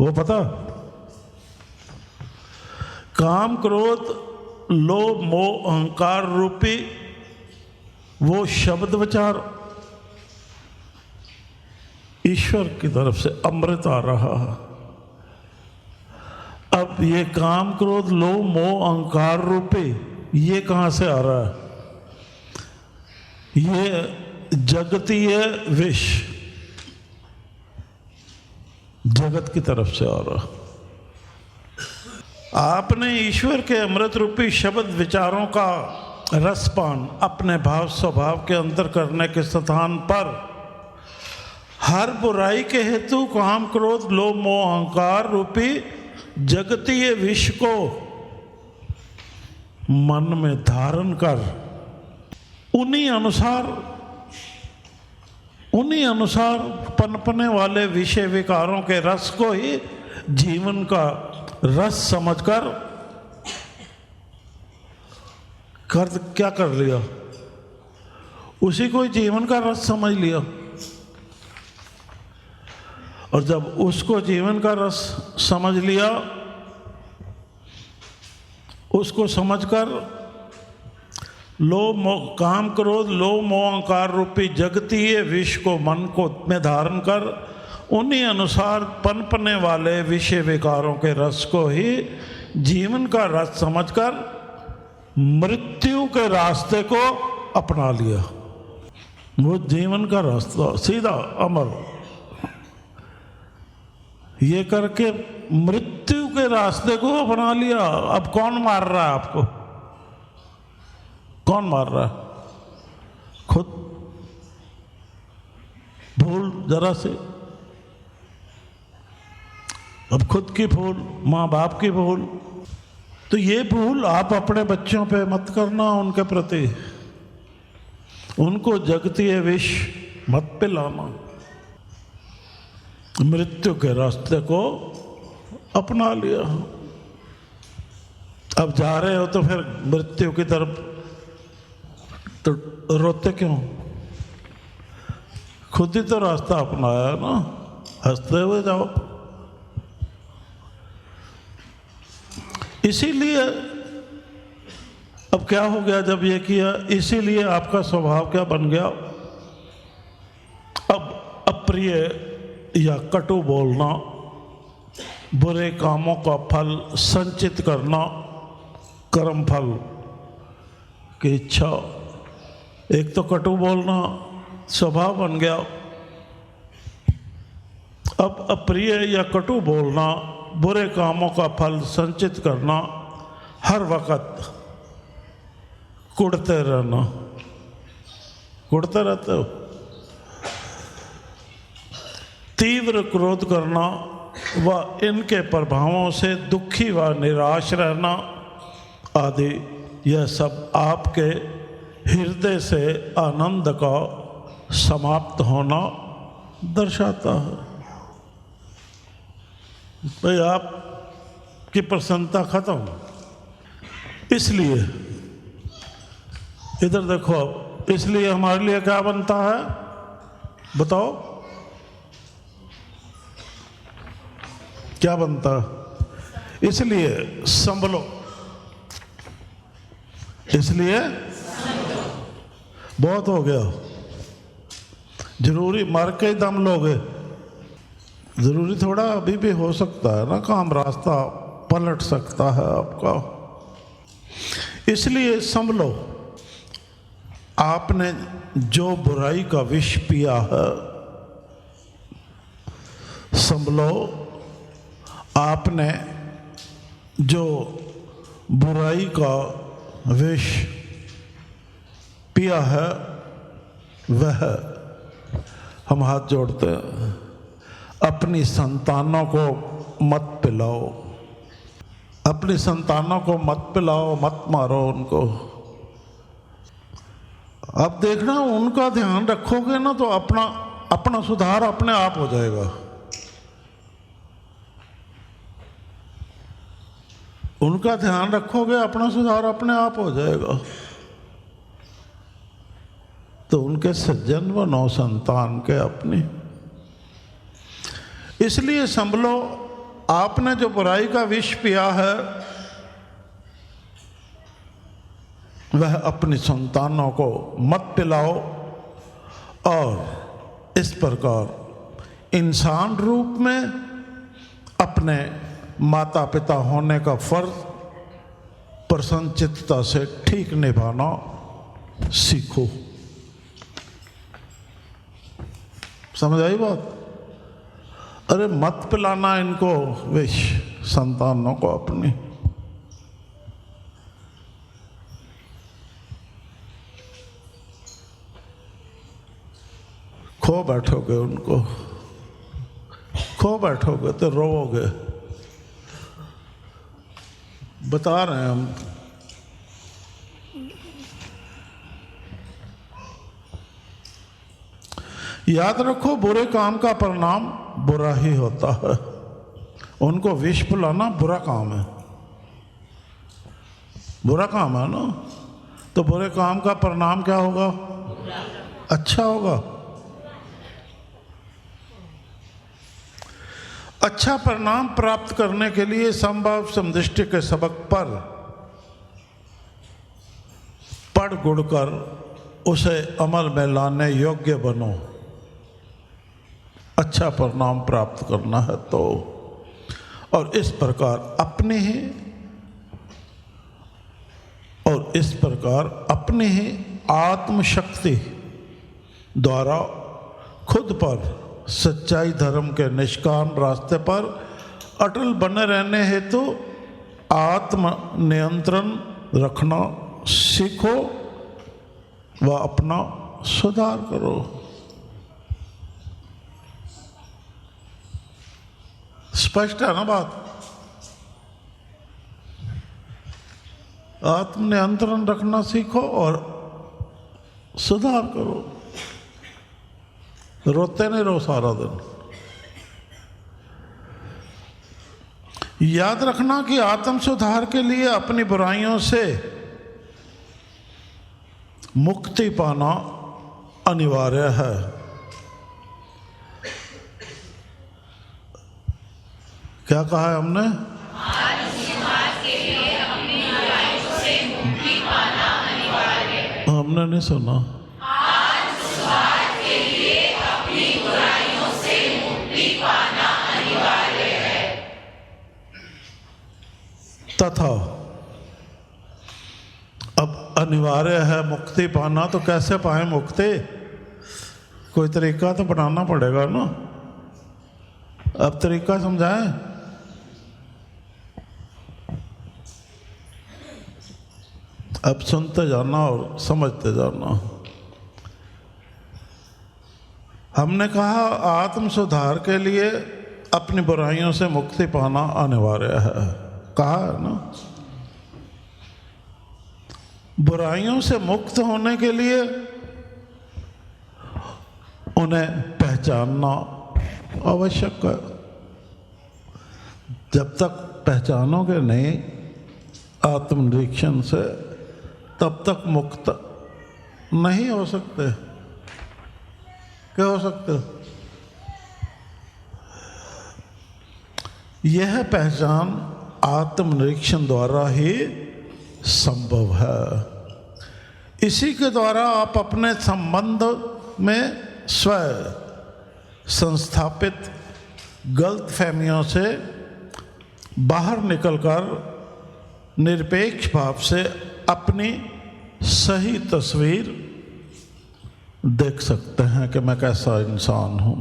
वो पता। काम क्रोध लोभ मोह अहंकार रूपी वो शब्द विचार ईश्वर की तरफ से अमृत आ रहा है। अब ये काम क्रोध लोभ मोह अहंकार रूपी ये कहाँ से आ रहा है? ये जगतीय विष जगत की तरफ से आ रहा। आपने ईश्वर के अमृत रूपी शब्द विचारों का रसपान अपने भाव स्वभाव के अंदर करने के स्थान पर हर बुराई के हेतु काम क्रोध लोभ मोह अहंकार रूपी जगतीय विष को मन में धारण कर उन्हीं अनुसार पनपने वाले विषय विकारों के रस को ही जीवन का रस समझकर क्या कर लिया? उसी को ही जीवन का रस समझ लिया। और जब उसको जीवन का रस समझ लिया, उसको समझकर लोभ मोह काम क्रोध लोभ मोह अहंकार रूपी जगतीय विष को मन को में धारण कर उन्हीं अनुसार पनपने वाले विषय विकारों के रस को ही जीवन का रस समझकर मृत्यु के रास्ते को अपना लिया। वो जीवन का रास्ता सीधा अमर, ये करके मृत्यु के रास्ते को अपना लिया। अब कौन मार रहा है आपको? कौन मार रहा है? खुद। भूल जरा से, अब खुद की भूल, माँ बाप की भूल, तो ये भूल आप अपने बच्चों पे मत करना। उनके प्रति उनको जगतीय विष मत पिलाना। मृत्यु के रास्ते को अपना लिया। अब जा रहे हो तो फिर मृत्यु की तरफ तो रोते क्यों? खुद ही तो रास्ता अपनाया ना, हंसते हुए जाओ। इसीलिए अब क्या हो गया जब ये किया? इसीलिए आपका स्वभाव क्या बन गया? अब अप्रिय या कटु बोलना बुरे कामों का फल संचित करना, कर्म फल की इच्छा। एक तो कटु बोलना स्वभाव बन गया, अब अप्रिय या कटु बोलना, बुरे कामों का फल संचित करना, हर वक्त कुढ़ते रहना। कुढ़ते रहते हो। तीव्र क्रोध करना व इनके प्रभावों से दुखी व निराश रहना आदि, यह सब आपके हृदय से आनंद का समाप्त होना दर्शाता है। भाई आपकी प्रसन्नता खत्म। इसलिए इधर देखो, इसलिए हमारे लिए क्या बनता है बताओ, क्या बनता है? इसलिए संभलो, इसलिए बहुत हो गया। जरूरी मर के ही दम लोगे? जरूरी थोड़ा, अभी भी हो सकता है ना काम, रास्ता पलट सकता है आपका। इसलिए संभलो, आपने जो बुराई का विष पिया है, संभलो, आपने जो बुराई का विष पिया है वह, हम हाथ जोड़ते हैं, अपनी संतानों को मत पिलाओ। अपनी संतानों को मत पिलाओ, मत मारो उनको। अब देखना, उनका ध्यान रखोगे ना तो अपना सुधार अपने आप हो जाएगा। उनका ध्यान रखोगे, अपना सुधार अपने आप हो जाएगा। तो उनके सज्जन बनो, संतान के अपनी। इसलिए संभलो, आपने जो बुराई का विष पिया है वह अपनी संतानों को मत पिलाओ। और इस प्रकार इंसान रूप में अपने माता पिता होने का फर्ज प्रसन्नचित्तता से ठीक निभाना सीखो। समझ आई बात? अरे मत पिलाना इनको विष, संतानों को अपनी। खो बैठोगे उनको, खो बैठोगे तो रोओगे। बता रहे हैं हम। याद रखो, बुरे काम का परिणाम बुरा ही होता है। उनको विष पिलाना बुरा काम है, बुरा काम है ना। तो बुरे काम का परिणाम क्या होगा? अच्छा होगा। अच्छा परिणाम प्राप्त करने के लिए संभव समदृष्टि के सबक पर पढ़ गुड़ कर उसे अमल में लाने योग्य बनो। अच्छा परिणाम प्राप्त करना है तो, और इस प्रकार अपनी ही आत्मशक्ति द्वारा खुद पर सच्चाई धर्म के निष्काम रास्ते पर अटल बने रहने हेतु आत्म नियंत्रण रखना सीखो व अपना सुधार करो। स्पष्ट है ना बात? आत्म नियंत्रण रखना सीखो और सुधार करो। रोते नहीं रहो सारा दिन। याद रखना कि आत्म सुधार के लिए अपनी बुराइयों से मुक्ति पाना अनिवार्य है। क्या कहा है हमने? हमने नहीं सुना। तथा अब अनिवार्य है मुक्ति पाना, तो कैसे पाए मुक्ति? कोई तरीका तो बनाना पड़ेगा ना। अब तरीका समझाएं? अब सुनते जाना और समझते जाना। हमने कहा आत्म सुधार के लिए अपनी बुराइयों से मुक्ति पाना अनिवार्य है, कहा है ना। बुराइयों से मुक्त होने के लिए उन्हें पहचानना आवश्यक है। जब तक पहचानोगे नहीं आत्मनिरीक्षण से, तब तक मुक्त नहीं हो सकते। क्या हो सकते? यह पहचान आत्मनिरीक्षण द्वारा ही संभव है। इसी के द्वारा आप अपने संबंध में स्वयं संस्थापित गलत फहमियों से बाहर निकलकर निरपेक्ष भाव से अपनी सही तस्वीर देख सकते हैं कि मैं कैसा इंसान हूं।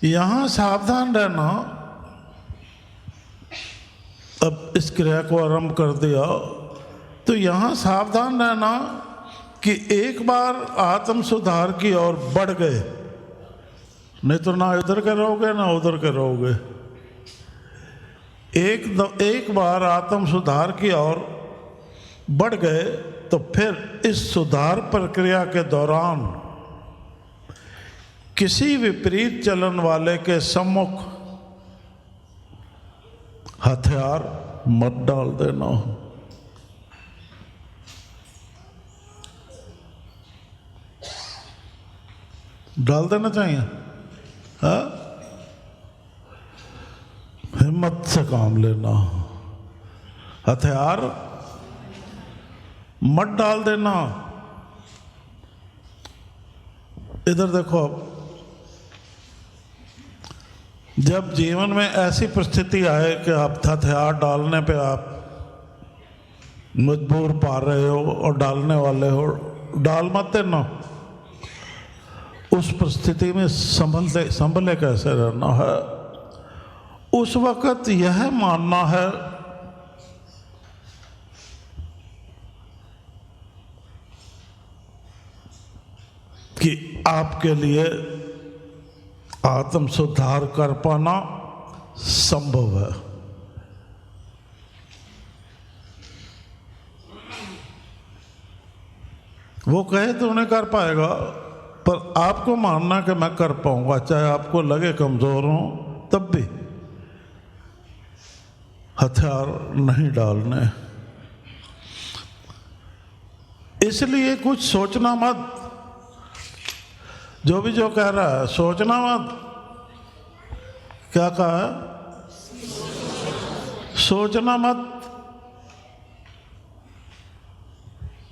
यहां सावधान रहना। अब इस क्रिया को आरंभ कर दिया तो यहां सावधान रहना कि एक बार आत्म सुधार की ओर बढ़ गए, नहीं तो ना इधर के रहोगे ना उधर के रहोगे। एक बार आत्म सुधार की ओर बढ़ गए तो फिर इस सुधार प्रक्रिया के दौरान किसी विपरीत चलन वाले के सम्मुख हथियार मत डाल देना। डाल देना चाहिए, हाँ? हिम्मत से काम लेना, हथियार मत डाल देना। इधर देखो, जब जीवन में ऐसी परिस्थिति आए कि आप हथियार डालने पे आप मजबूर पा रहे हो और डालने वाले हो, डाल मत देना। उस परिस्थिति में संभले कैसे रहना है? उस वक्त यह मानना है कि आपके लिए आत्म सुधार कर पाना संभव है। वो कहे तो उन्हें कर पाएगा, पर आपको मानना कि मैं कर पाऊंगा, चाहे आपको लगे कमजोर हूं तब भी हथियार नहीं डालने। इसलिए कुछ सोचना मत। जो भी जो कह रहा है सोचना मत। क्या कहा है? सोचना मत,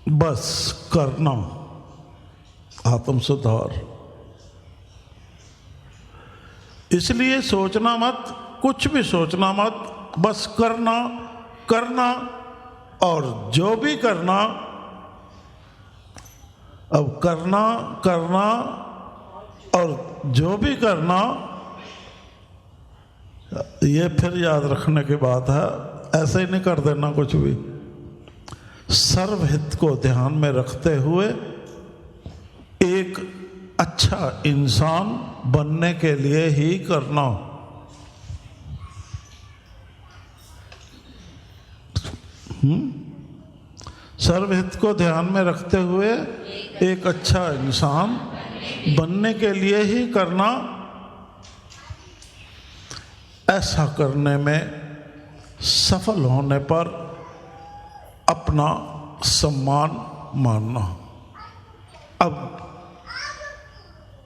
बस करना आत्म सुधार। इसलिए सोचना मत, कुछ भी सोचना मत, बस करना करना। और जो भी करना, अब करना करना और जो भी करना, ये फिर याद रखने की बात है। ऐसे ही नहीं कर देना कुछ भी। सर्वहित को ध्यान में रखते हुए एक अच्छा इंसान बनने के लिए ही करना। सर्वहित को ध्यान में रखते हुए एक अच्छा इंसान बनने के लिए ही करना। ऐसा करने में सफल होने पर अपना सम्मान मानना। अब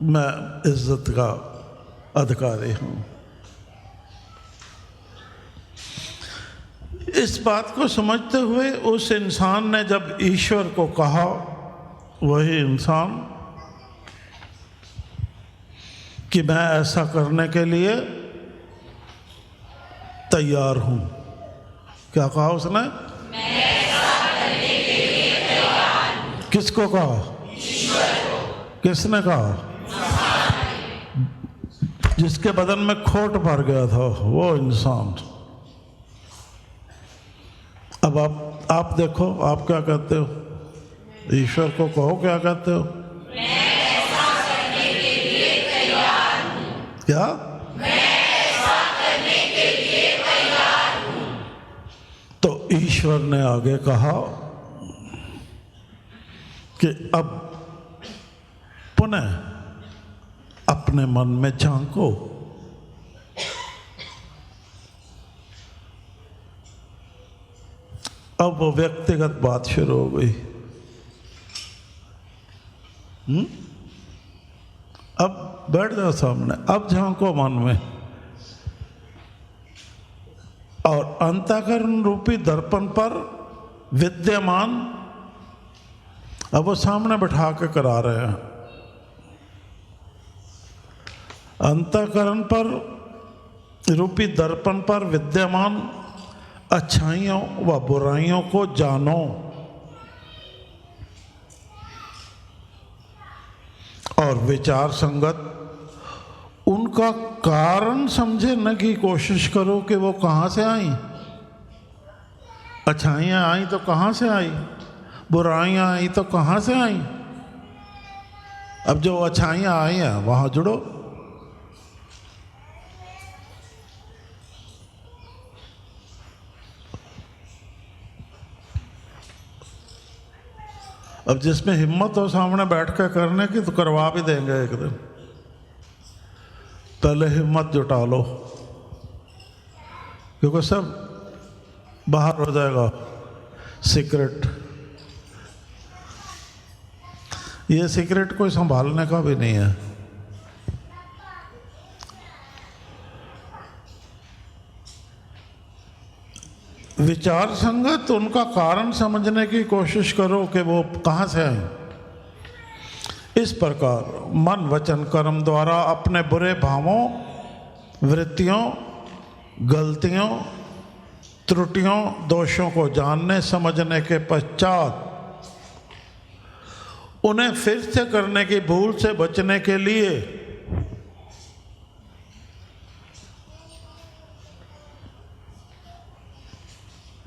मैं इज्जत का अधिकारी हूं। इस बात को समझते हुए उस इंसान ने जब ईश्वर को कहा, वही इंसान, कि मैं ऐसा करने के लिए तैयार हूं। क्या कहा उसने? किसको कहा? किसने कहा? जिसके बदन में खोट भर गया था वो इंसान। अब आप देखो, आप क्या कहते हो? ईश्वर को कहो क्या कहते हो? मैं ऐसा करने के लिए तैयार हूं। क्या? मैं ऐसा करने के लिए तैयार हूं। तो ईश्वर ने आगे कहा कि अब पुनः अपने मन में झांको। अब वो व्यक्तिगत बात शुरू हो गई। अब बैठ जाओ सामने, अब झांको मन में, और अंतःकरण रूपी दर्पण पर विद्यमान, अब वो सामने बैठा के करा रहे हैं। अंतःकरण पर रूपी दर्पण पर विद्यमान अच्छाइयों व बुराइयों को जानो और विचार संगत उनका कारण समझने की कोशिश करो कि वो कहाँ से आई। अच्छाइयाँ आई तो कहाँ से आई, बुराइयाँ आई तो कहाँ से आई। अब जो अच्छाइयाँ आई हैं वहाँ जुड़ो। अब जिसमें हिम्मत हो सामने बैठ कर करने की तो करवा भी देंगे एक दिन। पहले हिम्मत जुटा लो, क्योंकि सब बाहर हो जाएगा सीक्रेट। ये सीक्रेट कोई संभालने का भी नहीं है। विचार संगत उनका कारण समझने की कोशिश करो कि वो कहाँ से आए। इस प्रकार मन वचन कर्म द्वारा अपने बुरे भावों, वृत्तियों, गलतियों, त्रुटियों, दोषों को जानने समझने के पश्चात उन्हें फिर से करने की भूल से बचने के लिए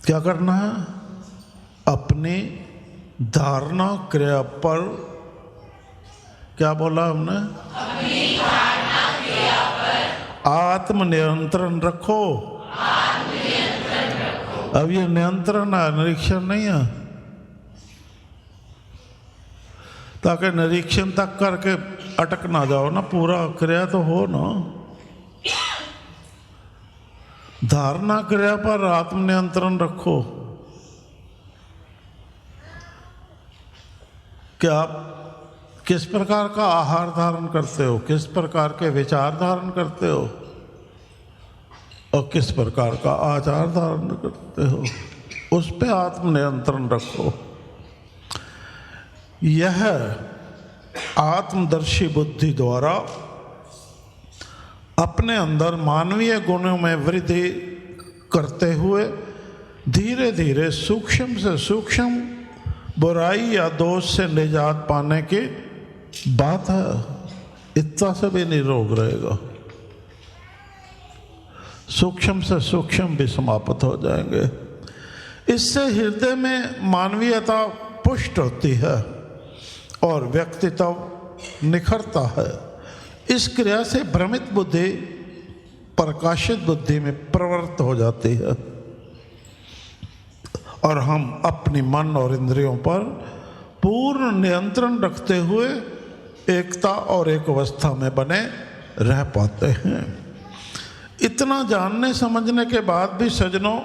क्या करना है? अपनी धारणा क्रिया पर, क्या बोला हमने? अपनी धारणा क्रिया पर आत्मनियंत्रण रखो। आत्मनियंत्रण रखो। अब ये नियंत्रण है, निरीक्षण नहीं है। ताकि निरीक्षण तक करके अटक ना जाओ ना, पूरा क्रिया तो हो ना। धारणा क्रिया पर आत्मनियंत्रण रखो कि आप किस प्रकार का आहार धारण करते हो, किस प्रकार के विचार धारण करते हो और किस प्रकार का आचार धारण करते हो, उस पे आत्मनियंत्रण रखो। यह आत्मदर्शी बुद्धि द्वारा अपने अंदर मानवीय गुणों में वृद्धि करते हुए धीरे धीरे सूक्ष्म से सूक्ष्म बुराई या दोष से निजात पाने की बात है। इतना से भी नहीं रोग रहेगा, सूक्ष्म से सूक्ष्म भी समाप्त हो जाएंगे। इससे हृदय में मानवीयता पुष्ट होती है और व्यक्तित्व निखरता है। इस क्रिया से भ्रमित बुद्धि प्रकाशित बुद्धि में प्रवृत्त हो जाती है और हम अपनी मन और इंद्रियों पर पूर्ण नियंत्रण रखते हुए एकता और एक अवस्था में बने रह पाते हैं। इतना जानने समझने के बाद भी सज्जनों,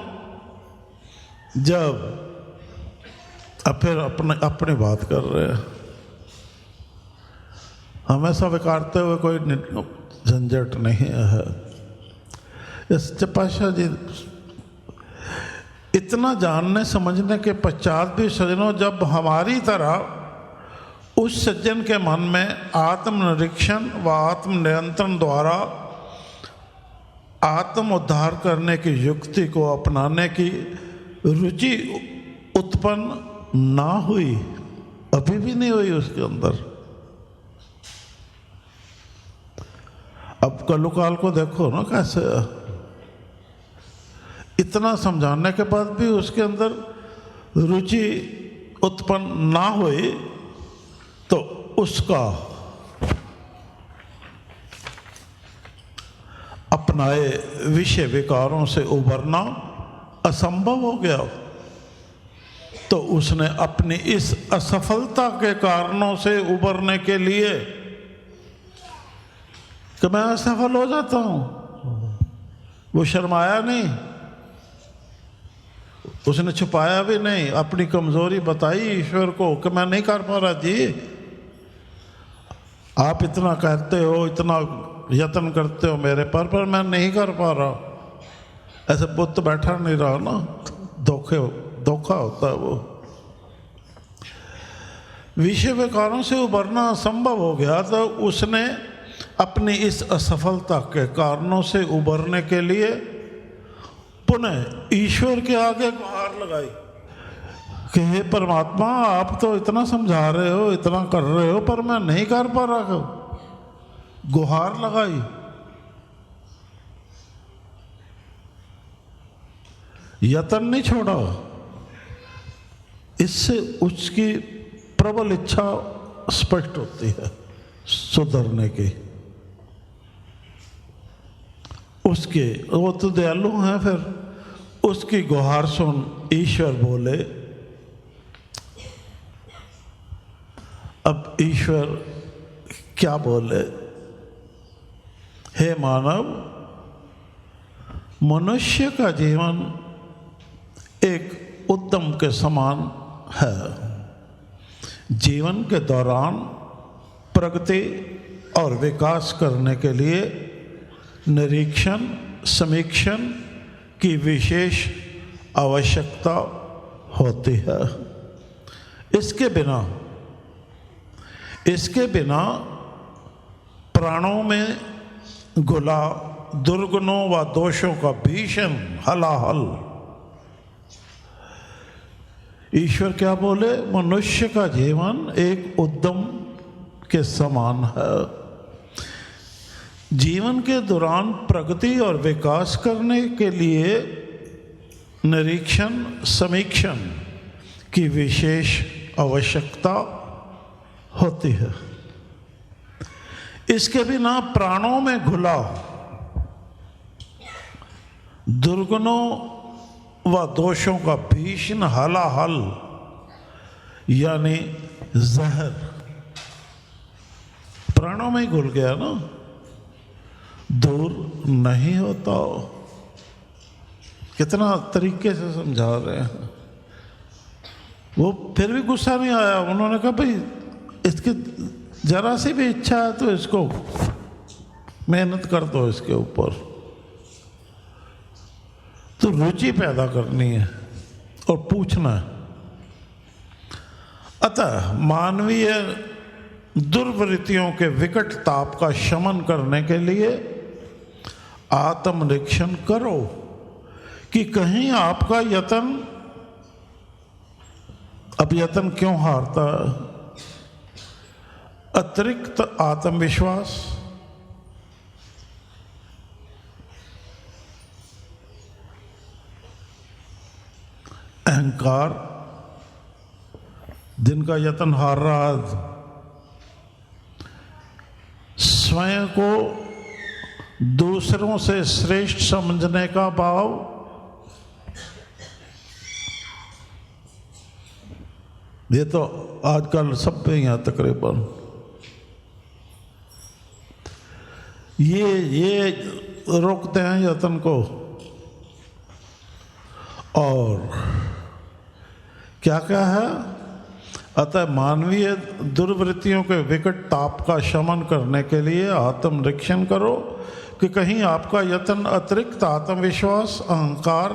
जब अब फिर अपनी बात कर रहे हैं, हमेशा विकारते हुए कोई झंझट नहीं है। इस पाशाह जी, इतना जानने समझने के पश्चात भी सज्जनों, जब हमारी तरह उस सज्जन के मन में आत्मनिरीक्षण व आत्मनियंत्रण द्वारा आत्म उद्धार करने की युक्ति को अपनाने की रुचि उत्पन्न ना हुई, अभी भी नहीं हुई उसके अंदर। अब कलुकाल को देखो ना कैसे, इतना समझाने के बाद भी उसके अंदर रुचि उत्पन्न ना हुई, तो उसका अपनाए विषय विकारों से उबरना असंभव हो गया। तो उसने अपनी इस असफलता के कारणों से उबरने के लिए कि मैं असफल हो जाता हूं, वो शर्माया नहीं, उसने छुपाया भी नहीं, अपनी कमजोरी बताई ईश्वर को कि मैं नहीं कर पा रहा जी, आप इतना कहते हो, इतना यत्न करते हो मेरे पर मैं नहीं कर पा रहा। ऐसे बुत बैठा नहीं रहा ना, धोखा होता है वो। विषय विकारों से उबरना असंभव हो गया, तो उसने अपनी इस असफलता के कारणों से उबरने के लिए पुनः ईश्वर के आगे गुहार लगाई कि हे परमात्मा, आप तो इतना समझा रहे हो, इतना कर रहे हो, पर मैं नहीं कर पा रहा। गुहार लगाई। यत्न नहीं छोड़ा। इससे उसकी प्रबल इच्छा स्पष्ट होती है सुधरने की। उसके, वो तो दयालु हैं, फिर उसकी गुहार सुन ईश्वर बोले। अब ईश्वर क्या बोले? हे मानव, मनुष्य का जीवन एक उद्यम के समान है। जीवन के दौरान प्रगति और विकास करने के लिए निरीक्षण समीक्षण की विशेष आवश्यकता होती है। इसके बिना प्राणों में घुला दुर्गुणों व दोषों का भीषण हलाहल। ईश्वर क्या बोले? मनुष्य का जीवन एक उद्यम के समान है। जीवन के दौरान प्रगति और विकास करने के लिए निरीक्षण समीक्षण की विशेष आवश्यकता होती है। इसके बिना प्राणों में घुला दुर्गुणों व दोषों का भीषण हलाहल यानी जहर प्राणों में घुल गया ना, दूर नहीं होता। कितना तरीके से समझा रहे हैं। वो फिर भी गुस्सा नहीं आया। उन्होंने कहा भाई इसकी जरा सी भी इच्छा है तो इसको मेहनत कर दो, इसके ऊपर तो रुचि पैदा करनी है और पूछना है। अतः मानवीय दुर्वृत्तियों के विकट ताप का शमन करने के लिए आत्मनिरीक्षण करो कि कहीं आपका यत्न, अब यत्न क्यों हारता है? अतिरिक्त आत्मविश्वास, अहंकार, जिनका यत्न हार रहा है, स्वयं को दूसरों से श्रेष्ठ समझने का भाव, ये तो आजकल सब पे ही है तकरीबन। ये रोकते हैं यत्न को। और क्या क्या है? अतः मानवीय दुर्वृत्तियों के विकट ताप का शमन करने के लिए आत्मनिरीक्षण करो कि कहीं आपका यत्न अतिरिक्त आत्मविश्वास, अहंकार,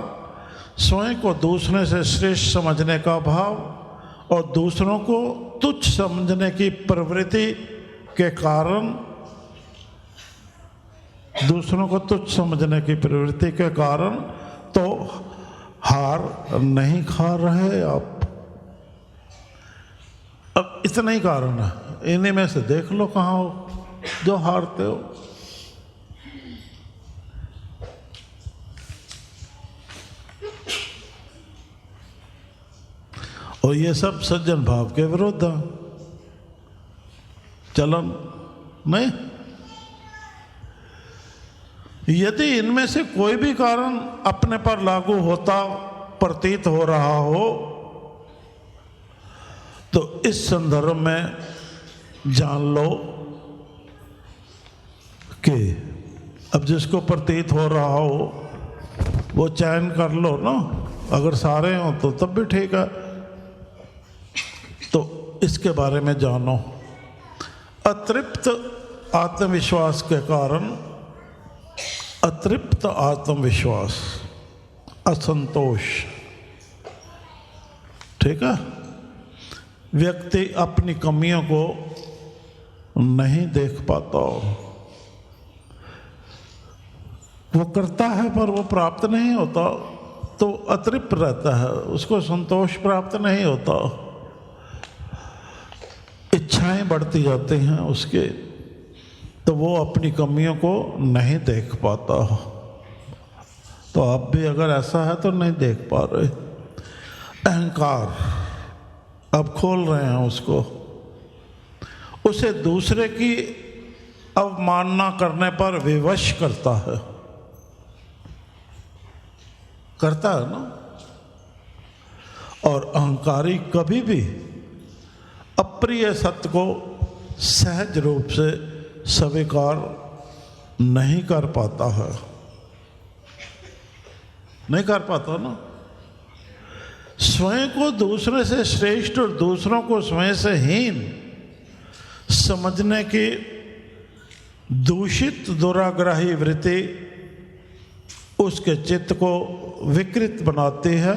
स्वयं को दूसरे से श्रेष्ठ समझने का भाव और दूसरों को तुच्छ समझने की प्रवृत्ति के कारण दूसरों को तुच्छ समझने की प्रवृत्ति के कारण तो हार नहीं खा रहे आप। अब इतना ही कारण है, इन्हीं में से देख लो कहाँ हो जो हारते हो। और ये सब सज्जन भाव के विरुद्ध है, चलन नहीं। यदि इनमें से कोई भी कारण अपने पर लागू होता प्रतीत हो रहा हो तो इस संदर्भ में जान लो कि अब जिसको प्रतीत हो रहा हो वो चयन कर लो ना, अगर सारे हों तो तब भी ठीक है। तो इसके बारे में जानो। अतृप्त आत्मविश्वास के कारण, अतृप्त आत्मविश्वास, असंतोष, ठीक है, व्यक्ति अपनी कमियों को नहीं देख पाता, वो करता है पर वो प्राप्त नहीं होता तो अतृप्त रहता है, उसको संतोष प्राप्त नहीं होता, इच्छाएं बढ़ती जाती हैं उसके, तो वो अपनी कमियों को नहीं देख पाता। तो आप भी अगर ऐसा है तो नहीं देख पा रहे। अहंकार अब खोल रहे हैं उसको, उसे दूसरे की अवमानना करने पर विवश करता है ना। और अहंकारी कभी भी अप्रिय सत्य को सहज रूप से स्वीकार नहीं कर पाता है, नहीं कर पाता ना। स्वयं को दूसरे से श्रेष्ठ और दूसरों को स्वयं से हीन समझने की दूषित दुराग्रही वृत्ति उसके चित्त को विकृत बनाती है,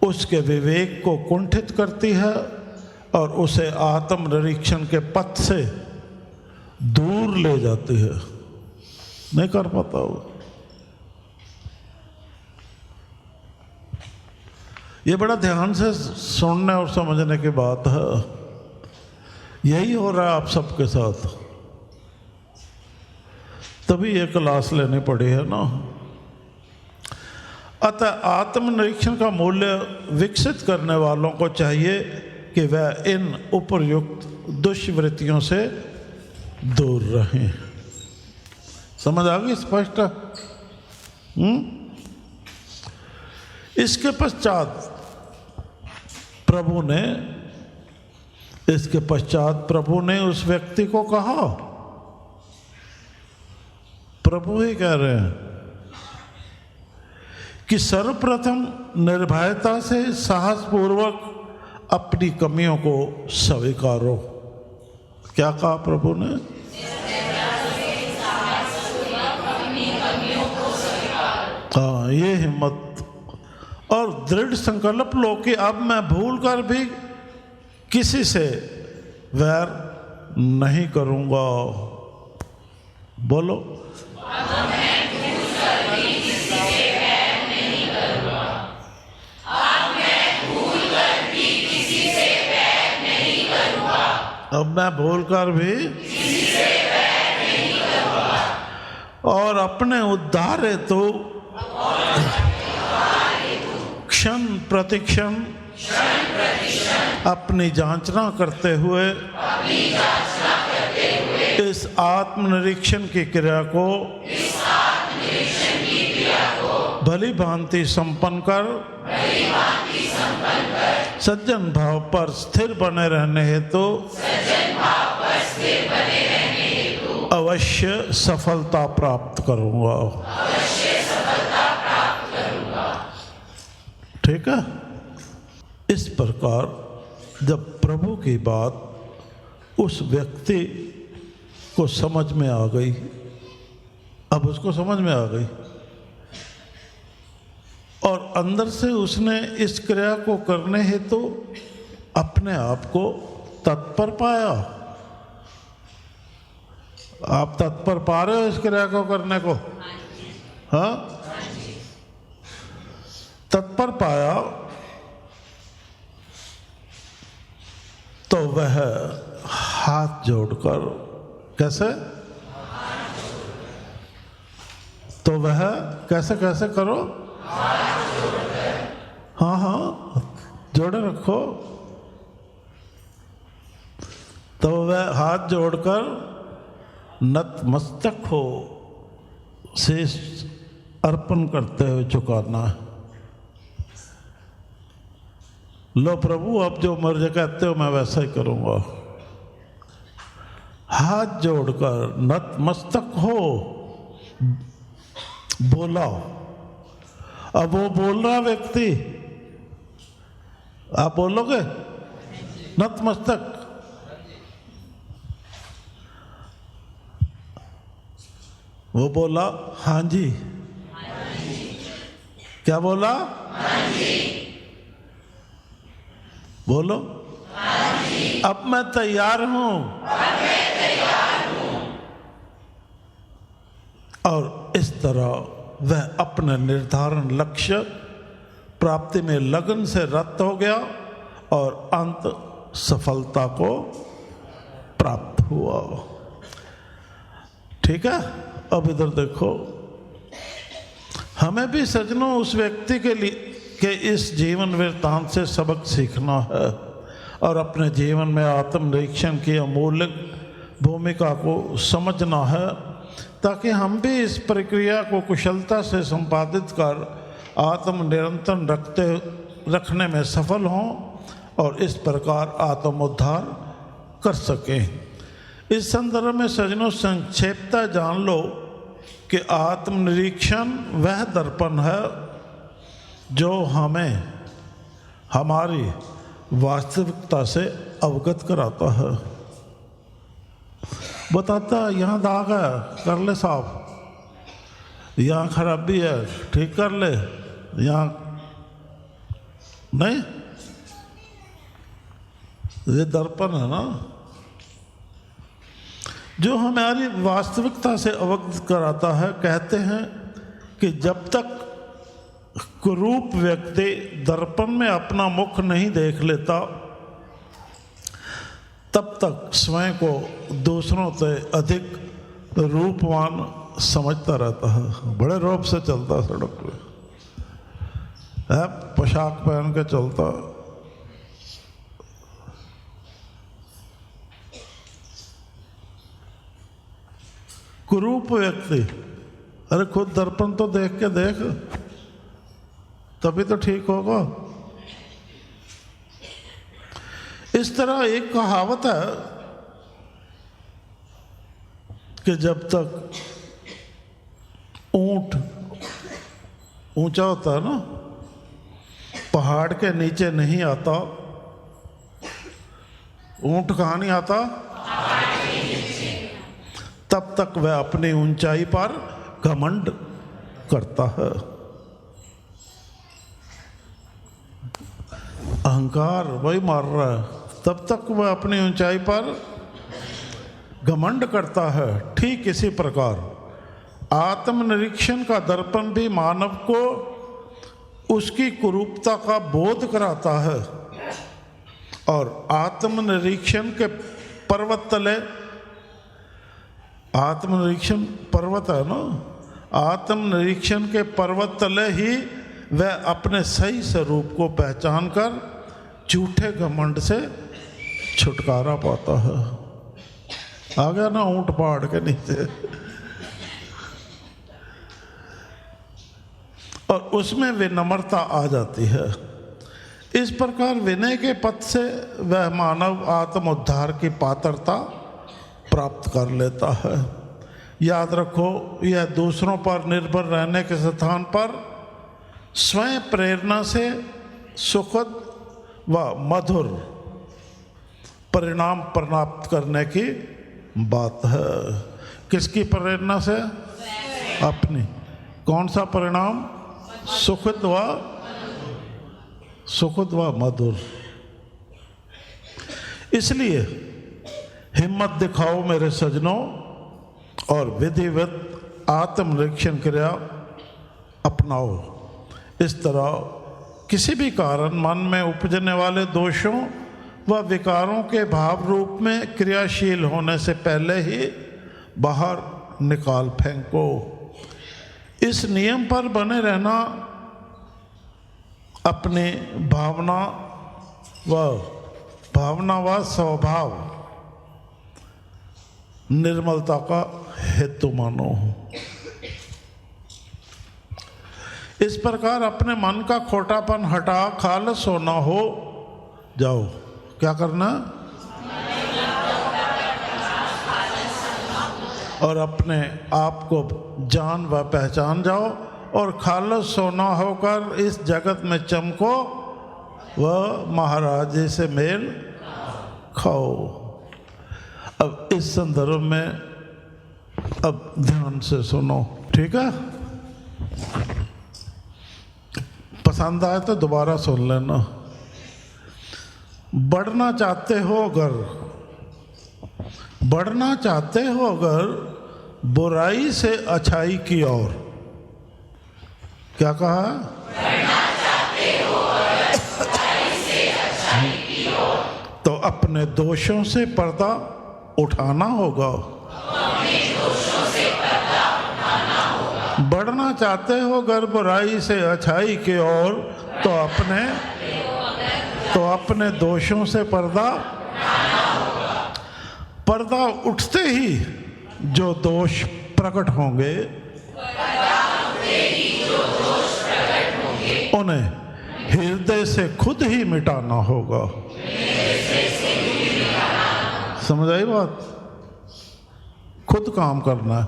उसके विवेक को कुंठित करती है और उसे आत्मनिरीक्षण के पथ से दूर ले जाती है। नहीं कर पाता वो। ये बड़ा ध्यान से सुनने और समझने की बात है। यही हो रहा है आप सबके साथ, तभी ये क्लास लेनी पड़ी है ना। अतः आत्मनिरीक्षण का मूल्य विकसित करने वालों को चाहिए कि वह इन उपर्युक्त दुष्वृत्तियों से दूर रहें। समझ आ गई स्पष्ट? इसके पश्चात प्रभु ने उस व्यक्ति को कहा, प्रभु ही कह रहे हैं कि सर्वप्रथम निर्भयता से साहसपूर्वक अपनी कमियों को स्वीकारो। क्या कहा प्रभु ने? हाँ, ये हिम्मत और दृढ़ संकल्प लो कि अब मैं भूल कर भी किसी से वैर नहीं करूंगा। बोलो, अब मैं भूल कर भी और अपने उद्धार हेतु क्षण प्रतिक्षण अपनी जांचना करते हुए इस आत्मनिरीक्षण की क्रिया को भली भांति संपन्न कर सज्जन भाव पर स्थिर बने रहने हेतु अवश्य सफलता प्राप्त करूंगा। ठीक है। इस प्रकार जब प्रभु की बात उस व्यक्ति को समझ में आ गई, अब उसको समझ में आ गई और अंदर से उसने इस क्रिया को करने हेतु अपने आप को तत्पर पाया। आप तत्पर पा रहे हो इस क्रिया को करने को? हाँ, तत्पर पाया तो वह हाथ जोड़कर, कैसे? तो वह कैसे कैसे करो? हाँ हाँ, जोड़े रखो। तो वह हाथ जोड़कर नतमस्तक हो, शेष अर्पण करते हुए झुकाना है। लो प्रभु, अब जो मुझे कहते हो मैं वैसा ही करूंगा। हाथ जोड़कर नतमस्तक हो, बोला। अब वो बोल रहा व्यक्ति, आप बोलोगे नतमस्तक? वो बोला हाँ जी। क्या बोला? बोलो। अब मैं तैयार हूं। और इस तरह वह अपने निर्धारण लक्ष्य प्राप्ति में लगन से रत हो गया और अंत सफलता को प्राप्त हुआ। ठीक है, अब इधर देखो, हमें भी सज्जनों उस व्यक्ति के लिए के इस जीवन वृत्तांत से सबक सीखना है और अपने जीवन में आत्मनिरीक्षण की अमूल्य भूमिका को समझना है, ताकि हम भी इस प्रक्रिया को कुशलता से संपादित कर आत्म निरंतर रखने में सफल हों और इस प्रकार आत्म उद्धार कर सकें। इस संदर्भ में सज्जनों संक्षेपता जान लो कि आत्मनिरीक्षण वह दर्पण है जो हमें हमारी वास्तविकता से अवगत कराता है। बताता यहाँ दाग है, कर ले साफ, यहाँ खराबी है, ठीक कर ले, यहाँ नहीं, ये दर्पण है ना जो हमारी वास्तविकता से अवगत कराता है। कहते हैं कि जब तक कुरूप व्यक्ति दर्पण में अपना मुख नहीं देख लेता, तब तक स्वयं को दूसरों से अधिक रूपवान समझता रहता है। बड़े रूप से चलता सड़क पे है, पोशाक पहन के चलता, कुरूप व्यक्ति। अरे खुद दर्पण तो देख के देख, तभी तो ठीक होगा। इस तरह एक कहावत है कि जब तक ऊंट ऊंचा होता है ना, पहाड़ के नीचे नहीं आता, ऊंट कहाँ नहीं आता, तब तक वह अपनी ऊंचाई पर घमंड करता है। अहंकार वही मार रहा है, तब तक वह अपनी ऊंचाई पर घमंड करता है। ठीक इसी प्रकार आत्मनिरीक्षण का दर्पण भी मानव को उसकी कुरूपता का बोध कराता है और आत्मनिरीक्षण के पर्वत तले, आत्मनिरीक्षण पर्वत है ना, आत्मनिरीक्षण के पर्वत तले ही वह अपने सही स्वरूप को पहचान कर झूठे घमंड से छुटकारा पाता है। आ गया ना ऊंट पहाड़ के नीचे, और उसमें विनम्रता आ जाती है। इस प्रकार विनय के पथ से वह मानव आत्म उद्धार की पात्रता प्राप्त कर लेता है। याद रखो, यह दूसरों पर निर्भर रहने के स्थान पर स्वयं प्रेरणा से सुखद व मधुर परिणाम प्राप्त करने की बात है। किसकी प्रेरणा से? अपनी। कौन सा परिणाम? सुखद व मधुर। इसलिए हिम्मत दिखाओ मेरे सज्जनों, और विधिवत आत्मनिरीक्षण क्रिया अपनाओ। इस तरह किसी भी कारण मन में उपजने वाले दोषों व विकारों के भाव रूप में क्रियाशील होने से पहले ही बाहर निकाल फेंको। इस नियम पर बने रहना अपनी भावना व स्वभाव निर्मलता का हेतु मानो। इस प्रकार अपने मन का खोटापन हटा खालस होना हो जाओ। क्या करना? और अपने आप को जान व पहचान जाओ और खालस सोना होकर इस जगत में चमको व महाराज जी से मेल खाओ। अब इस संदर्भ में अब ध्यान से सुनो, ठीक है? पसंद आए तो दोबारा सुन लेना। बढ़ना चाहते हो अगर बुराई से अच्छाई की ओर। क्या कहा? बढ़ना चाहते हो अगर बुराई से अच्छाई की ओर, तो अपने दोषों से पर्दा उठाना होगा। बढ़ना चाहते हो अगर बुराई से अच्छाई की ओर, तो अपने दोषों से पर्दा उठते ही जो दोष प्रकट होंगे उन्हें हृदय से खुद ही मिटाना होगा। समझ आई बात? खुद काम करना है।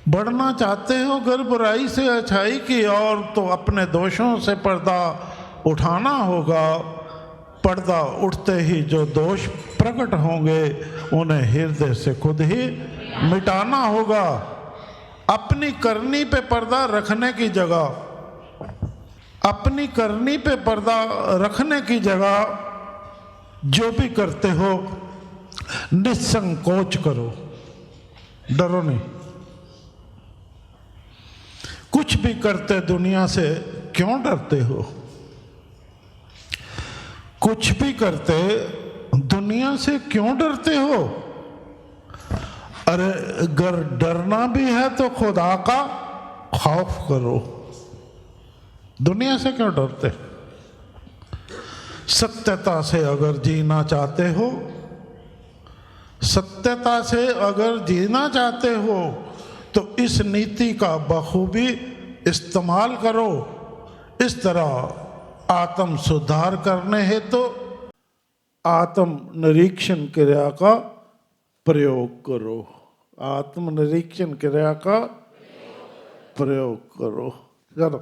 बढ़ना चाहते हो अगर बुराई से अच्छाई की ओर, तो अपने दोषों से पर्दा उठाना होगा। पर्दा उठते ही जो दोष प्रकट होंगे उन्हें हृदय से खुद ही मिटाना होगा। अपनी करनी पे पर्दा रखने की जगह जो भी करते हो निसंकोच करो, डरो नहीं। कुछ भी करते दुनिया से क्यों डरते हो? कुछ भी करते दुनिया से क्यों डरते हो? अरे अगर डरना भी है तो खुदा का खौफ करो। दुनिया से क्यों डरते? सत्यता से अगर जीना चाहते हो तो इस नीति का बखूबी इस्तेमाल करो। इस तरह आत्म सुधार करने हेतु तो आत्म निरीक्षण क्रिया का प्रयोग करो। आत्म निरीक्षण क्रिया का प्रयोग करो। चलो।